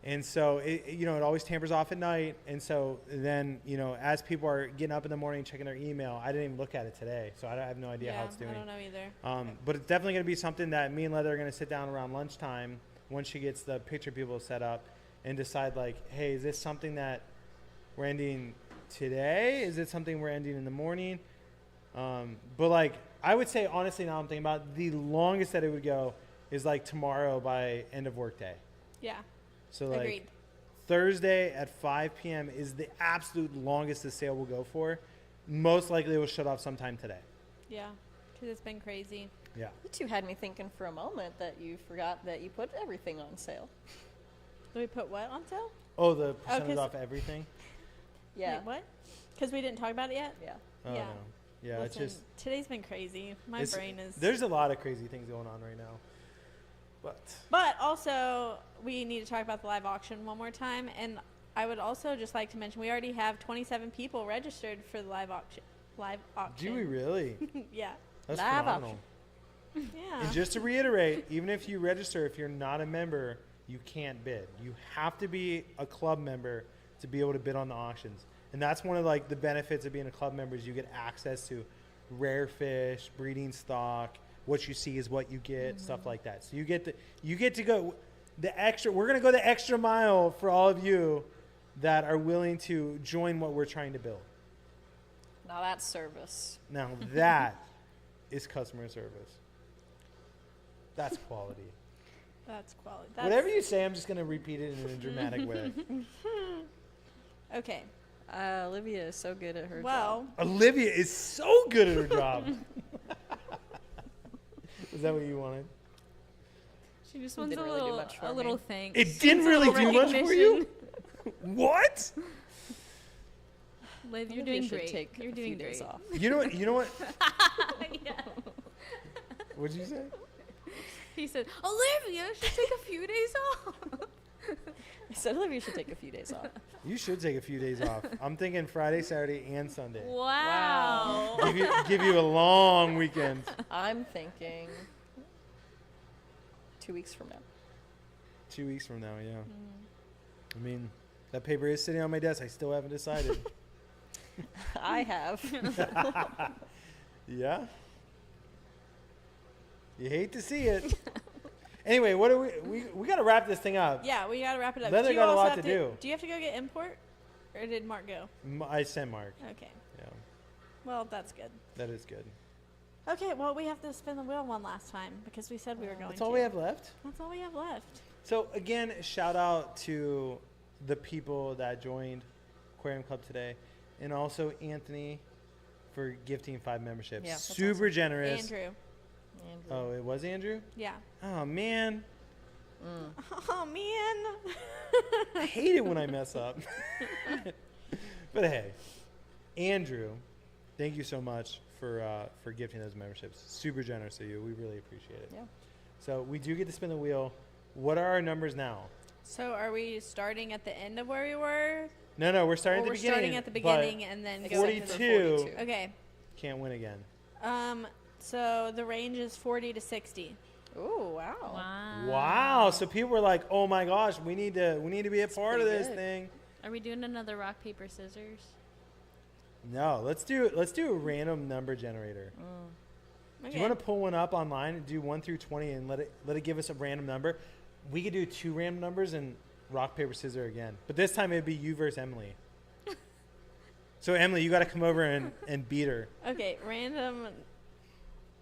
And so it always tampers off at night. And so then, as people are getting up in the morning, checking their email, I didn't even look at it today. So I have no idea how it's doing. I don't know either. But it's definitely going to be something that me and Leather are going to sit down around lunchtime once she gets the picture people set up and decide like, hey, is this something that we're ending today? Is it something we're ending in the morning? But like, I would say, honestly, now I'm thinking about it, the longest that it would go is like tomorrow by end of work day. Yeah. So like Agreed. Thursday at 5 p.m. is the absolute longest the sale will go for. Most likely it will shut off sometime today. Yeah. Because it's been crazy. Yeah. You two had me thinking for a moment that you forgot that you put everything on sale. Did we put what on sale? Oh, the percentage 'cause- off everything? Yeah. Wait, what? Because we didn't talk about it yet? Yeah. Oh, Yeah. no. Yeah, it's Listen, just... today's been crazy. My brain is. There's a lot of crazy things going on right now. But also, we need to talk about the live auction one more time. And I would also just like to mention we already have 27 people registered for the live auction. Do we really? Yeah. That's Live phenomenal. Yeah. And just to reiterate, even if you register, if you're not a member, you can't bid. You have to be a club member to be able to bid on the auctions. And that's one of like the benefits of being a club member is you get access to rare fish, breeding stock. What you see is what you get, stuff like that. So you get to go the extra. We're gonna go the extra mile for all of you that are willing to join what we're trying to build. Now that's service. Now that is customer service. That's quality. That's quality. Whatever you say, I'm just gonna repeat it in a dramatic way. Okay. Olivia is so good at her Well, job. Olivia is so good at her job. Is that what you wanted? She just It wants didn't a really do little, much for a me. little thanks. It didn't It's a really little do much for you? recognition. What? Liv, you're Olivia doing should great. Take You're a doing few days great. off. You know what? You know what? Yeah. What'd you say? He said, Olivia should take a few days off. I said Olivia should take a few days off. You should take a few days off. I'm thinking Friday, Saturday, and Sunday. Wow. Give you a long weekend. I'm thinking 2 weeks from now. 2 weeks from now, yeah. I mean, that paper is sitting on my desk. I still haven't decided. I have. Yeah. You hate to see it. Anyway, what do we got to wrap this thing up. yeah, we got to wrap it up. Leather Do you got a also lot have to do. Do you have to go get import? Or did Mark go? I sent Mark. Okay. Yeah, Well, that's good. that is good. Okay, well, we have to spin the wheel one last time because we said we were going That's to. all we have left. That's all we have left. So again, shout out to the people that joined Aquarium Club today, and also Anthony for gifting 5 memberships. Yeah, that's Super generous. Andrew. Andrew. Oh, it was Andrew? Yeah. Oh man, Oh, man. I hate it when I mess up. But hey, Andrew, thank you so much for gifting those memberships. Super generous of you. We really appreciate it. Yeah. So we do get to spin the wheel. What are our numbers now? So are we starting at the end of where we were? No, we're starting Or at the we're beginning. starting at the but beginning and then Except going for to the 42. 42. Okay. Can't win again. So the range is 40 to 60. Ooh, wow. Wow. So people were like, "Oh my gosh, we need to be a part of pretty this good. thing." Are we doing another rock, paper, scissors? No, let's do a random number generator. Okay. Do you want to pull one up online and do 1 through 20 and let it give us a random number? We could do 2 random numbers and rock paper scissors again, but this time it'd be you versus Emily. So Emily, you got to come over and beat her. Okay, random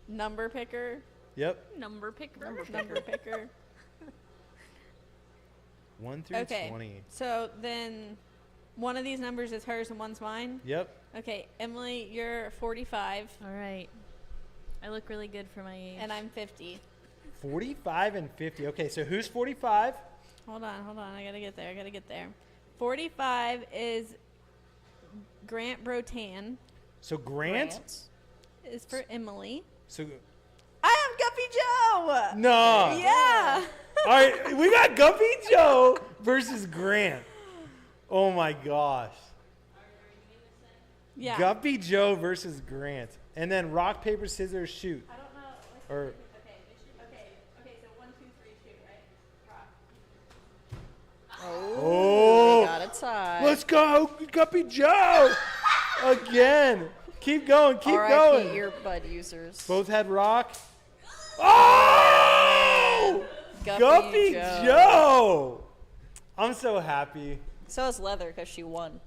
number picker. Yep. Number picker. Number picker. 1 through Okay. 20. So then one of these numbers is hers and one's mine. Yep. Okay, Emily, you're 45 All right. I look really good for my age. and I'm 50. 45 and 50. Okay, so who's 45? Hold on. I gotta get there. 45 is Grant Brotan. So Grant. Is for Emily. So I have Guppy Joe. no. Yeah. All right, we got Guppy Joe versus Grant. Oh my gosh. Yeah. Guppy Joe versus Grant, and then rock paper scissors shoot. I don't know. Or Okay. So 1, 2, 3, shoot. Right. Rock. Oh. We got a tie. let's go, Guppy Joe again. Keep going. Keep R.I.P. going. earbud users. Both had rock. Oh! Guppy Joe. I'm so happy. So is Leather because she won.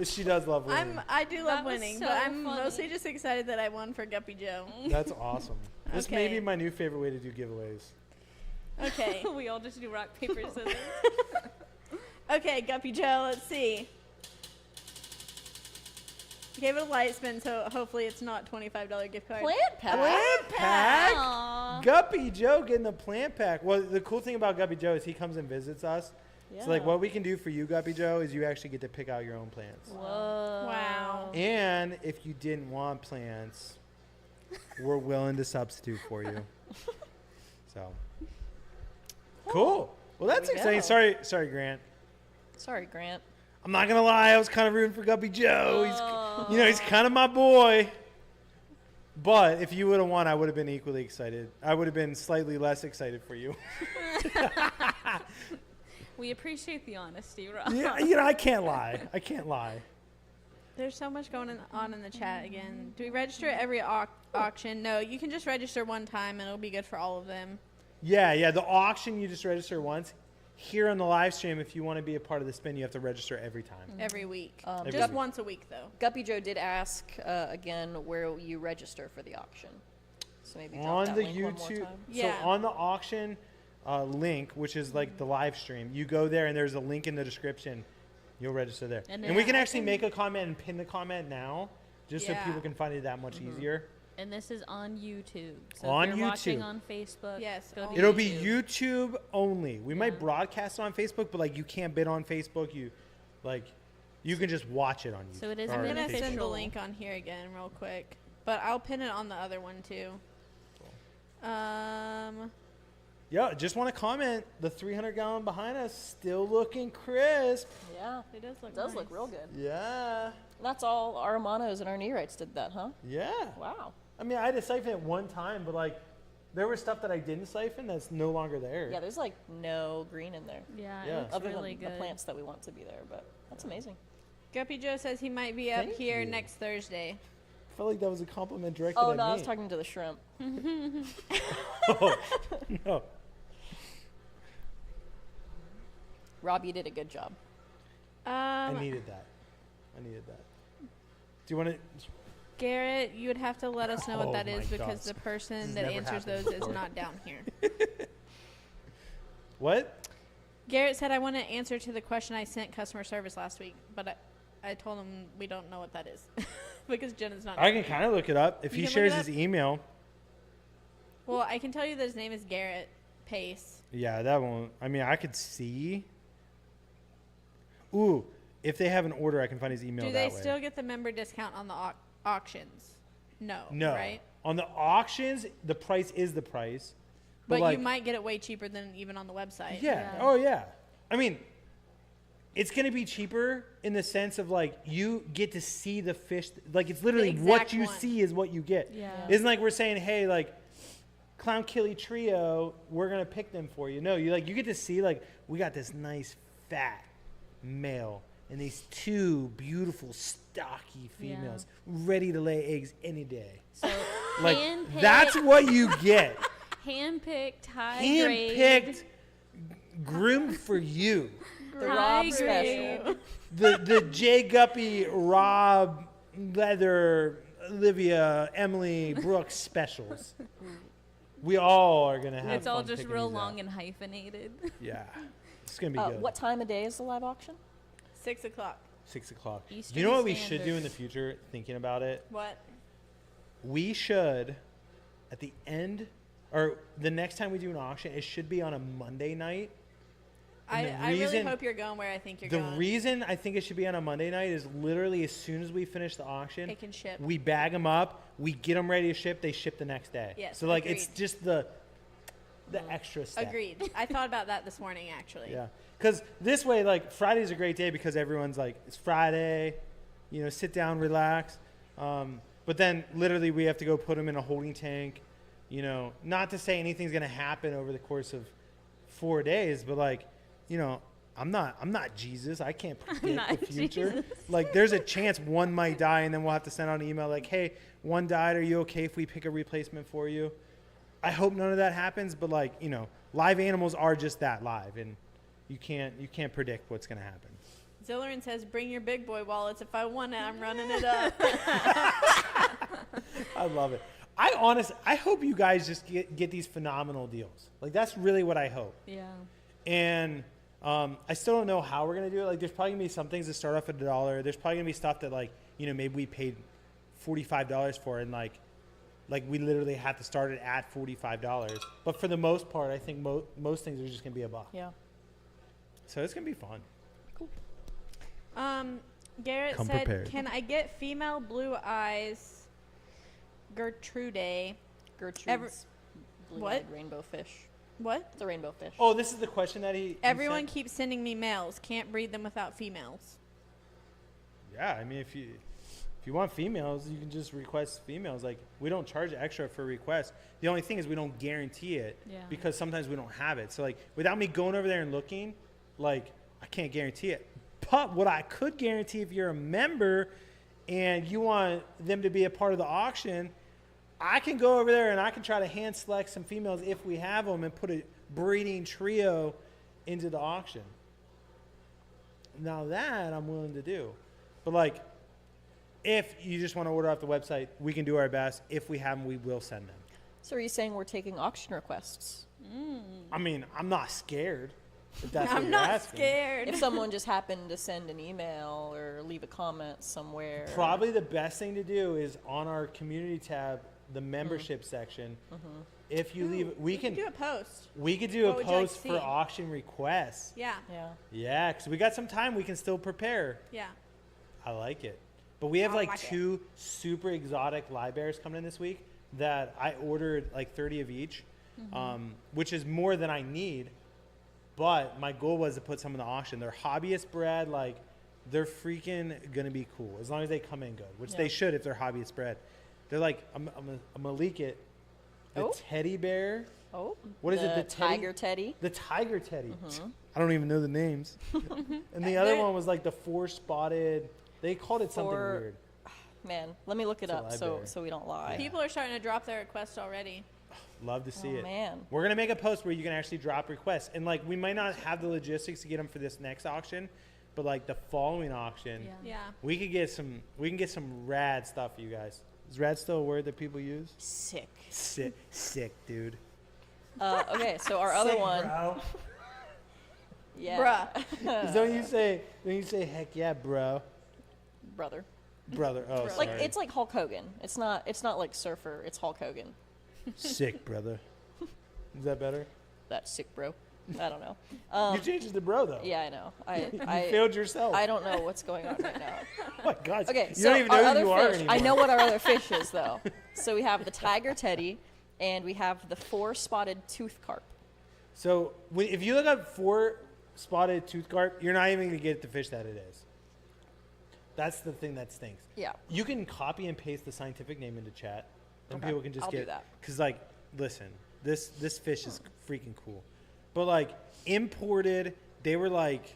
She does love winning. I do That love was winning, so but I'm funny. mostly just excited that I won for Guppy Joe. That's awesome. This may Okay. be my new favorite way to do giveaways. Okay. We all just do rock, paper, scissors. Okay, Guppy Joe, let's see. Gave it a light spin, so hopefully it's not $25 gift card. Plant pack. Plant pack. Aw. Guppy Joe getting the plant pack. Well, the cool thing about Guppy Joe is he comes and visits us. So like what we can do for you, Guppy Joe, is you actually get to pick out your own plants. Whoa. Wow. And if you didn't want plants, we're willing to substitute for you. So cool. Well, that's There we exciting. go. Sorry, Grant. Sorry, Grant. I'm not gonna lie. I was kind of rooting for Guppy Joe. He's kind of my boy. But if you would have won, I would have been equally excited. I would have been slightly less excited for you. We appreciate the honesty, Rob. Yeah, I can't lie. There's so much going on in the chat again. Do we register at every auction? No, you can just register one time and it'll be good for all of them. Yeah. The auction, you just register once. Here on the live stream, if you want to be a part of the spin, you have to register every time. Every week. Every Just week. once a week, though. Guppy Joe did ask again where you register for the auction. So maybe drop On that the link one more YouTube, time. Yeah. so on the auction link, which is like the live stream, you go there and there's a link in the description. You'll register there, And and we then can I actually make a comment and pin the comment now, just so Yeah. people can find it that much easier. And this is on YouTube. So On if you're watching YouTube. on Facebook, Yes, go to on It'll be YouTube. YouTube only. We might Yeah. broadcast it on Facebook, but like you can't bid on Facebook. You can just watch it on YouTube. So it is or I'm going to beneficial. send the link on here again real quick. But I'll pin it on the other one, too. Yeah, just want to comment. The 300-gallon behind us still looking crisp. Yeah, It does look it does nice. look real good. Yeah. That's all our Amanos and our Neorites did that, huh? Yeah. Wow. I mean, I had to siphon it one time, but like, there was stuff that I didn't siphon that's no longer there. Yeah, there's like no green in there. Yeah, Yeah. it looks Other really than good. the plants that we want to be there, but that's amazing. Guppy Joe says he might be up Thank here you. next Thursday. I felt like that was a compliment directed Oh at no, me. I was talking to the shrimp. Oh, no. Rob, you did a good job. I needed that. Do you want to? Garrett, you would have to let us know Oh what that my is because gosh. the This person has that never answers happened those is before. not down here. What? Garrett said I want to answer to the question I sent customer service last week, but I told him we don't know what that is because Jenna's not. I down can kind of look it up. If You he can look shares it his email. Well, I can tell you that his name is Garrett Pace. Yeah, that won't. I mean, I could see. Ooh, if they have an order, I can find his email Do that they way. still get the member discount on the auctions? No. No. Right? On the auctions, the price is the price. But like, you might get it way cheaper than even on the website. Yeah. Yeah. Oh, yeah. I mean, it's going to be cheaper in the sense of like you get to see the fish. Like it's literally what exact you one. see is what you get. Yeah. Isn't like we're saying, hey, like Clown Killy Trio, we're going to pick them for you. No, you get to see like we got this nice fat male and these two beautiful stocky females ready to lay eggs any day. So Like handpicked, that's what you get. handpicked, high grade. Handpicked, groomed for you. The High Rob grade. special. The Jay Guppy, Rob, Leather, Olivia, Emily, Brooks specials. We all are gonna have. It's all fun just picking real these long out. and hyphenated. Yeah. It's gonna be good. What time of day is the live auction? 6 o'clock. 6 o'clock. Eastern You know what we Standard. should do in the future? Thinking about it, What? we should at the end or the next time we do an auction, it should be on a Monday night. And the I really reason- hope you're going where I think you're The going. reason I think it should be on a Monday night is literally as soon as we finish the auction, It can ship. we bag them up, we get them ready to ship, they ship the next day. Yes, So like it's agreed. just the extra step. Agreed. I thought about that this morning, actually. Yeah. Because this way, like Friday's a great day because everyone's like, it's Friday, you know, sit down, relax. But then literally we have to go put them in a holding tank. You know, not to say anything's gonna happen over the course of 4 days, but like, you know, I'm not Jesus. I can't predict not the future. Jesus. Like, there's a chance one might die, and then we'll have to send out an email like, "Hey, one died. Are you okay if we pick a replacement for you?" I hope none of that happens, but like, you know, live animals are just that live, and you can't predict what's gonna happen. Zillerin says, "Bring your big boy wallets. If I want it, I'm running it up." I love it. I hope you guys just get these phenomenal deals. Like, that's really what I hope. Yeah. And I still don't know how we're gonna do it. Like, there's probably gonna be some things that start off at $1. There's probably gonna be stuff that, like, you know, maybe we paid $45 for, and like we literally have to start it at $45. But for the most part, I think most things are just gonna be $1. Yeah. So it's gonna be fun. Garrett Come said, prepared. "Can I get female blue eyes Gertrude?" Gertrude's blue-eyed what? rainbow fish. What? It's a rainbow fish. Oh, this is the question that he Everyone sent? keeps sending me males. Can't breed them without females. Yeah, I mean, if you want females, you can just request females. Like, we don't charge extra for requests. The only thing is we don't guarantee it Yeah. because sometimes we don't have it. So like, without me going over there and looking, like, I can't guarantee it. But what I could guarantee, if you're a member and you want them to be a part of the auction, I can go over there and I can try to hand select some females if we have them and put a breeding trio into the auction. Now that I'm willing to do. But like, if you just want to order off the website, we can do our best. If we have them, we will send them. So are you saying we're taking auction requests? I mean, I'm not scared. If that's what I'm you're not asking. scared. If someone just happened to send an email or leave a comment somewhere. Probably the best thing to do is on our community tab, the membership section. If you leave, we can do a post. we could do What a would you like post to for see? auction requests. Yeah. Yeah. Yeah, because we got some time. We can still prepare. Yeah. I like it. But we have I like like it. 2 super exotic live bears coming in this week that I ordered like 30 of each, which is more than I need. But my goal was to put some in the auction. They're hobbyist bred. Like, they're freaking going to be cool as long as they come in good, which they Yeah. should if they're hobbyist bred. They're like, I'm going to leak it. The Oh. teddy bear. Oh. What is it, the tiger teddy? The tiger teddy. I don't even know the names. And the other They're- one was like the 4-spotted. They called it something Four- weird. Man, let me look it It's a up so library. we don't lie. People are starting to drop their requests already. Love to see Oh, it. man. We're gonna make a post where you can actually drop requests, and like we might not have the logistics to get them for this next auction, but like the following auction, Yeah. Yeah. we can get some rad stuff for you guys. Is rad still a word that people use? Sick. Sick, dude. Okay, so our other Sick, one. bro. Yeah. Bruh. Don't you say heck yeah, bro, Brother. brother? Oh, Bro. Like sorry. it's like Hulk Hogan. It's not like Surfer. It's Hulk Hogan. Sick, brother. Is that better? That's sick, bro. I don't know. You changed it to bro though. Yeah, I know. You I failed yourself. I don't know what's going on right now. Oh my God. Okay, you so don't even our know who other you are fish. anymore. I know what our other fish is though. So we have the tiger teddy, and we have the 4-spotted tooth carp. So if you look up 4-spotted tooth carp, you're not even gonna get the fish that it is. That's the thing that stinks. Yeah. You can copy and paste the scientific name into chat, and Okay, people can just I'll do get. that. Because like, listen, this fish is freaking cool, but like imported, they were like,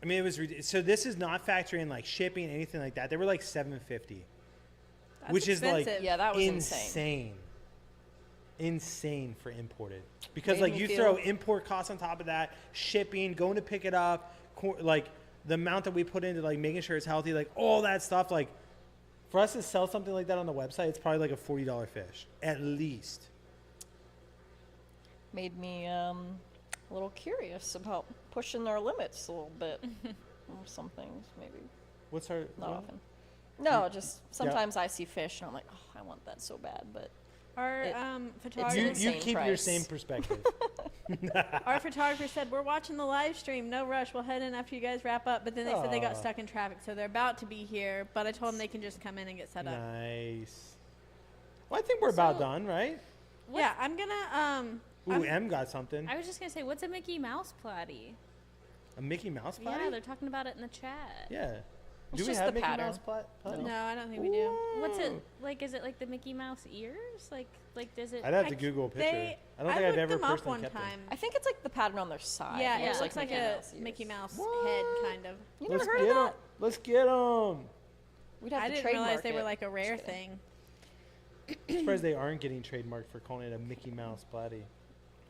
I mean, it was so this is not factoring like shipping, anything like that. They were like $750, That's which is like expensive. Yeah, that was insane. insane for imported, because Made like me you feel- throw import costs on top of that, shipping, going to pick it up, like the amount that we put into like making sure it's healthy, like all that stuff. Like for us to sell something like that on the website, it's probably like a $40 fish at least. Made me a little curious about pushing our limits a little bit. Or some things, maybe. What's our? Not what? often. No, just sometimes I see fish and I'm like, oh, I want that so bad, but Our It- photographer, You insane keep your price. same perspective. our photographer said, "We're watching the live stream. No rush. We'll head in after you guys wrap up." But then they said they got Aw. stuck in traffic, so they're about to be here. But I told them they can just come in and get set up. Nice. Well, I think we're about So- done, right? Yeah, I'm gonna Ooh, I'm- M got something. I was just gonna say, what's a Mickey Mouse platy? A Mickey Mouse Yeah, potty? they're talking about it in the chat. Yeah. It's Do we just have the Mickey pattern. Mouse potty? no, I don't think we do. What's it Ooh. like? Is it like the Mickey Mouse ears? Like does it? I'd have I to c- Google a picture. They, I don't think I've looked ever them up personally one kept time. I think it's like the pattern on their side. Yeah, Yeah. it looks like Mickey a Mouse ears. Mickey Mouse What? head, kind of. You Let's never heard get of 'em. that? Let's get them. We'd have I to didn't trademark realize they were it. like a rare Just kidding. thing. I'm surprised they aren't getting trademarked for calling it a Mickey Mouse potty.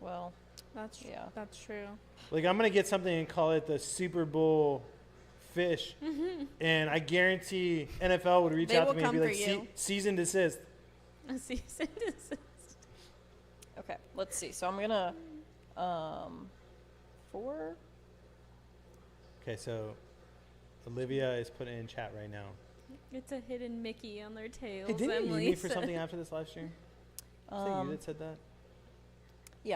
Well, That's Yeah. That's true. Like, I'm going to get something and call it the Super Bowl fish. And I guarantee NFL would reach They out to will me and be come like, for you. cease and desist. A cease and desist. okay, let's see. So I'm gonna, 4. Okay, so Olivia is putting it in chat right now. It's a hidden Mickey on their tails. Hey, didn't you Emily use me for said. something after this live stream? Was that you that said that? Yeah,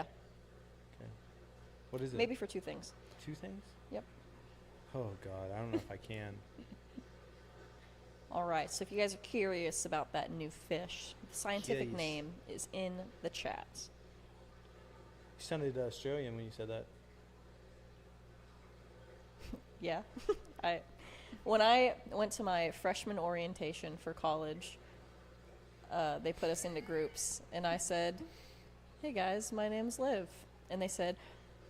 Okay. What is it? maybe for 2 things. 2 things? Yep. Oh, God. I don't know if I can. All right. So if you guys are curious about that new fish, the scientific Jeez. name is in the chat. You sounded Australian when you said that. Yeah. When I went to my freshman orientation for college, they put us into groups, and I said, "Hey guys, my name's Liv," and they said,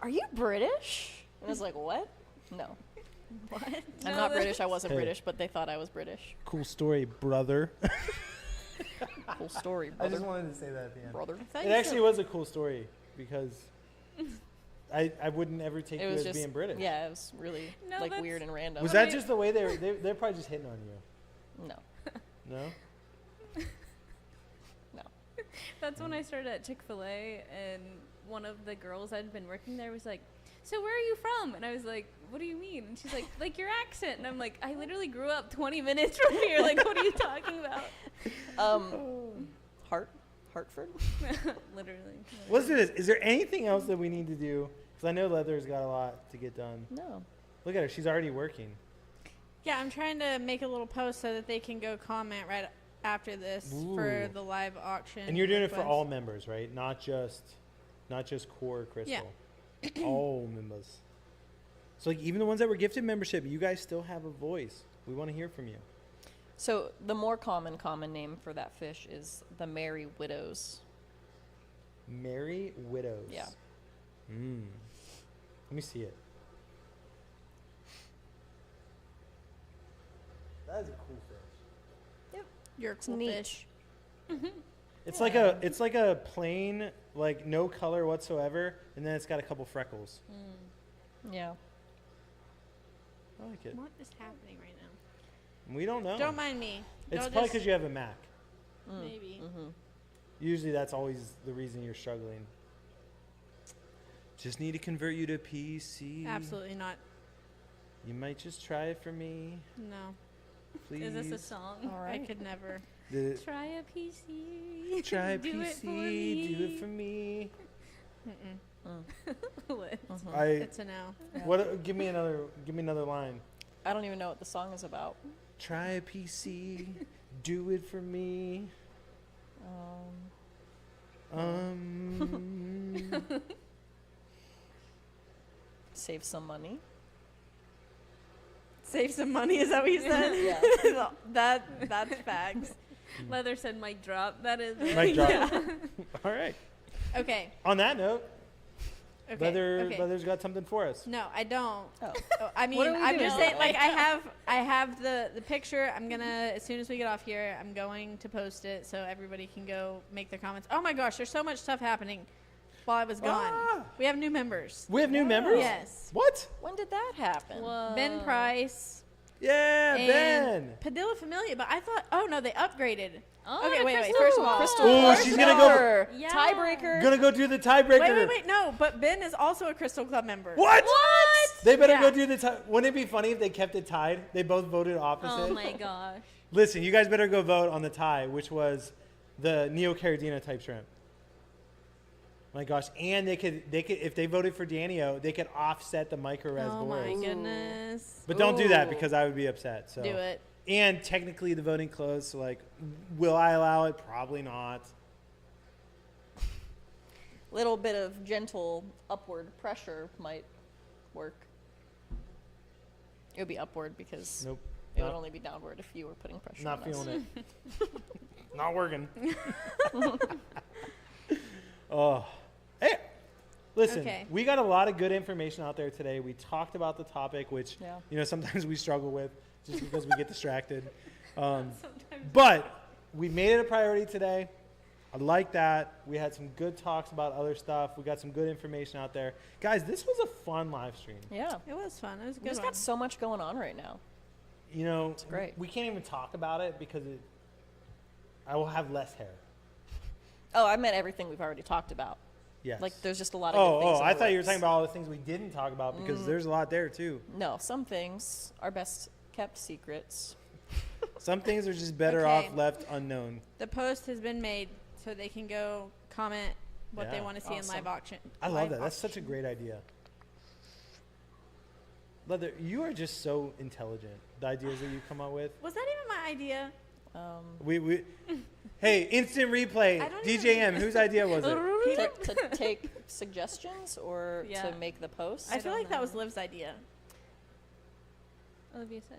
"Are you British?" And I was like, "What? No, What? I'm No, not British. I wasn't Hey. British, but they thought I was British." Cool story, brother. Cool story, I just brother. wanted to say that at the end. Brother. It actually was a cool story because I wouldn't ever take It you was as just being British. Yeah, it was really No, like that's- weird and random. Was When that I- just the way they're probably just hitting on you? No, No? no. That's when I started at Chick-fil-A, and one of the girls I'd been working there was like, "So where are you from?" And I was like, "What do you mean?" And she's like your accent. And I'm like, "I literally grew up 20 minutes from here. Like, what are you talking about?" Hartford. Literally. Let's do this. Is there anything else that we need to do? Because I know Leather's got a lot to get done. No. Look at her. She's already working. Yeah, I'm trying to make a little post so that they can go comment right after this for Ooh. the live auction. And you're doing it for request. all members, right? Not just core Crystal. All members. So like even the ones that were gifted membership, you guys still have a voice. We want to hear from you. So the more common name for that fish is the Merry Widows. Merry Widows. Yeah. Let me see it. That is a cool fish. You're a cool neat. fish. It's like a plain, like no color whatsoever, and then it's got a couple freckles. Yeah. I like it. What is happening right now? We don't know. Don't mind me. It's Don't probably just- because you have a Mac. Maybe. Usually that's always the reason you're struggling. Just need to convert you to PC. Absolutely not. You might just try it for me, No, please. Is this a song? All I right. could never. Try a PC. Try Do PC, it for me. do it for me. What? I It's a no. what? Give me another line. I don't even know what the song is about. Try a PC, do it for me. Save some money. Save some money. Is that what you said? Yeah. That's facts. Leather said mic drop. That is it. Mic drop. All right. Okay. On that note, Okay. okay. Leather's got something for us. No, I don't. Oh. Oh, I mean, What are we I'm just doing? saying. Like, I have the picture. I'm gonna as soon as we get off here, I'm going to post it so everybody can go make their comments. Oh my gosh, there's so much stuff happening while I was gone. Ah. We have new members. We have new members? Yes. What? When did that happen? Whoa. Ben Price Yeah, and Ben. Padilla Familia. But I thought, oh no, they upgraded. Oh, Okay, the wait. crystal First of all, Crystal Ooh, Club she's gonna go- member. Yeah. Tiebreaker. Gonna go do the tiebreaker. Wait. No, but Ben is also a Crystal Club member. What? What? They better Yeah. go do the tie. Wouldn't it be funny if they kept it tied? They both voted opposite. Oh my gosh. Listen, you guys better go vote on the tie, which was the Neocaridina type shrimp. My gosh, and they could if they voted for Danio, they could offset the micro res Oh my boards. goodness. But don't do that Ooh. because I would be upset. So Do it. And technically the voting closed, so like, will I allow it? Probably not. Little bit of gentle upward pressure might work. It would be upward because Nope. it would Not- only be downward if you were putting pressure Not on us. feeling it. Not working. Oh, hey, listen. Okay. We got a lot of good information out there today. We talked about the topic, which Yeah. sometimes we struggle with just because we get distracted. Sometimes. But we made it a priority today. I like that. We had some good talks about other stuff. We got some good information out there, guys. This was a fun live stream. Yeah. It was fun. It was a We good just one. got so much going on right now. It's great. We can't even talk about it because I will have less hair. Oh, I meant everything we've already talked about. Yes. Like, there's just a lot of good things. Oh, in I the thought you were works. talking about all the things we didn't talk about because there's a lot there too. No, some things are best kept secrets. Some things are just better Okay. off left unknown. The post has been made, so they can go comment what they Yeah. want to see in Awesome. live auction. I love live that. That's such a auction. great idea. Leather, you are just so intelligent. The ideas that you come up with. Was that even my idea? We Hey, instant replay. I don't DJM, whose idea was it? to take suggestions or Yeah. to make the post? I feel don't like that was know. Liv's idea. Olivia said.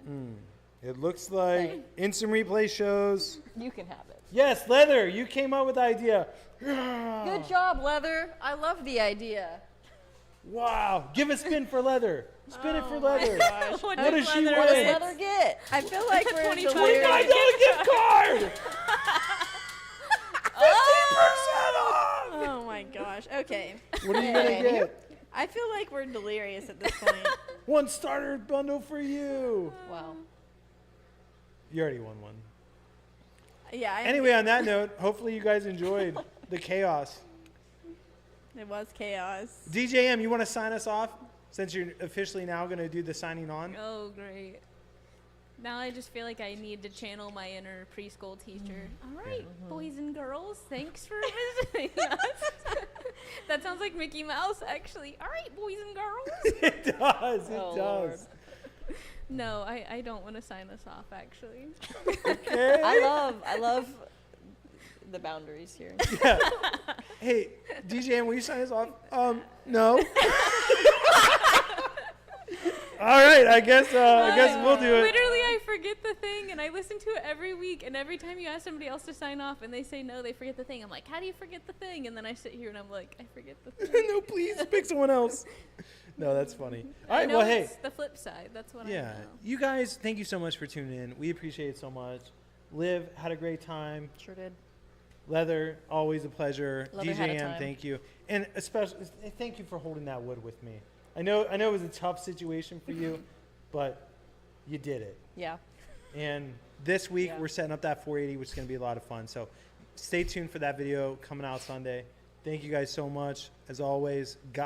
It looks like Hey. instant replay shows. You can have it. Yes, Leather, you came up with the idea. Good job, Leather. I love the idea. Wow. Give a spin for Leather. Spin it for Leather. Gosh. What What did does she Leather What does win? get? Leather get? I feel like we're $25 delirious. $25 gift card! 15% off! Oh my gosh. Okay. What are you going to Hey. get? I feel like we're delirious at this point. One starter bundle for you. Wow. You already won one. Yeah. Anyway, on that note, hopefully you guys enjoyed the chaos. It was chaos. DJM, you want to sign us off since you're officially now going to do the signing on? Oh, great. Now I just feel like I need to channel my inner preschool teacher. All right, boys and girls, thanks for visiting us. That sounds like Mickey Mouse, actually. All right, boys and girls. It does. It Oh, does. No, I don't want to sign us off, actually. Okay. I love the boundaries here. Yeah. Hey, DJM, will you sign us off? No. All right, I guess we'll do it. Literally, I forget the thing, and I listen to it every week, and every time you ask somebody else to sign off and they say no, they forget the thing. I'm like, how do you forget the thing? And then I sit here and I'm like, I forget the thing. No, please pick someone else. No, that's funny. All I right, know well, hey. it's the flip side. That's what I Yeah, know. you guys, thank you so much for tuning in. We appreciate it so much. Liv, had a great time. Sure did. Leather, always a pleasure. Leather had a DJM, time. thank you. And especially, thank you for holding that wood with me. I know it was a tough situation for you, but you did it. Yeah. And this week, Yeah. we're setting up that 480, which is going to be a lot of fun. So stay tuned for that video coming out Sunday. Thank you guys so much. As always, God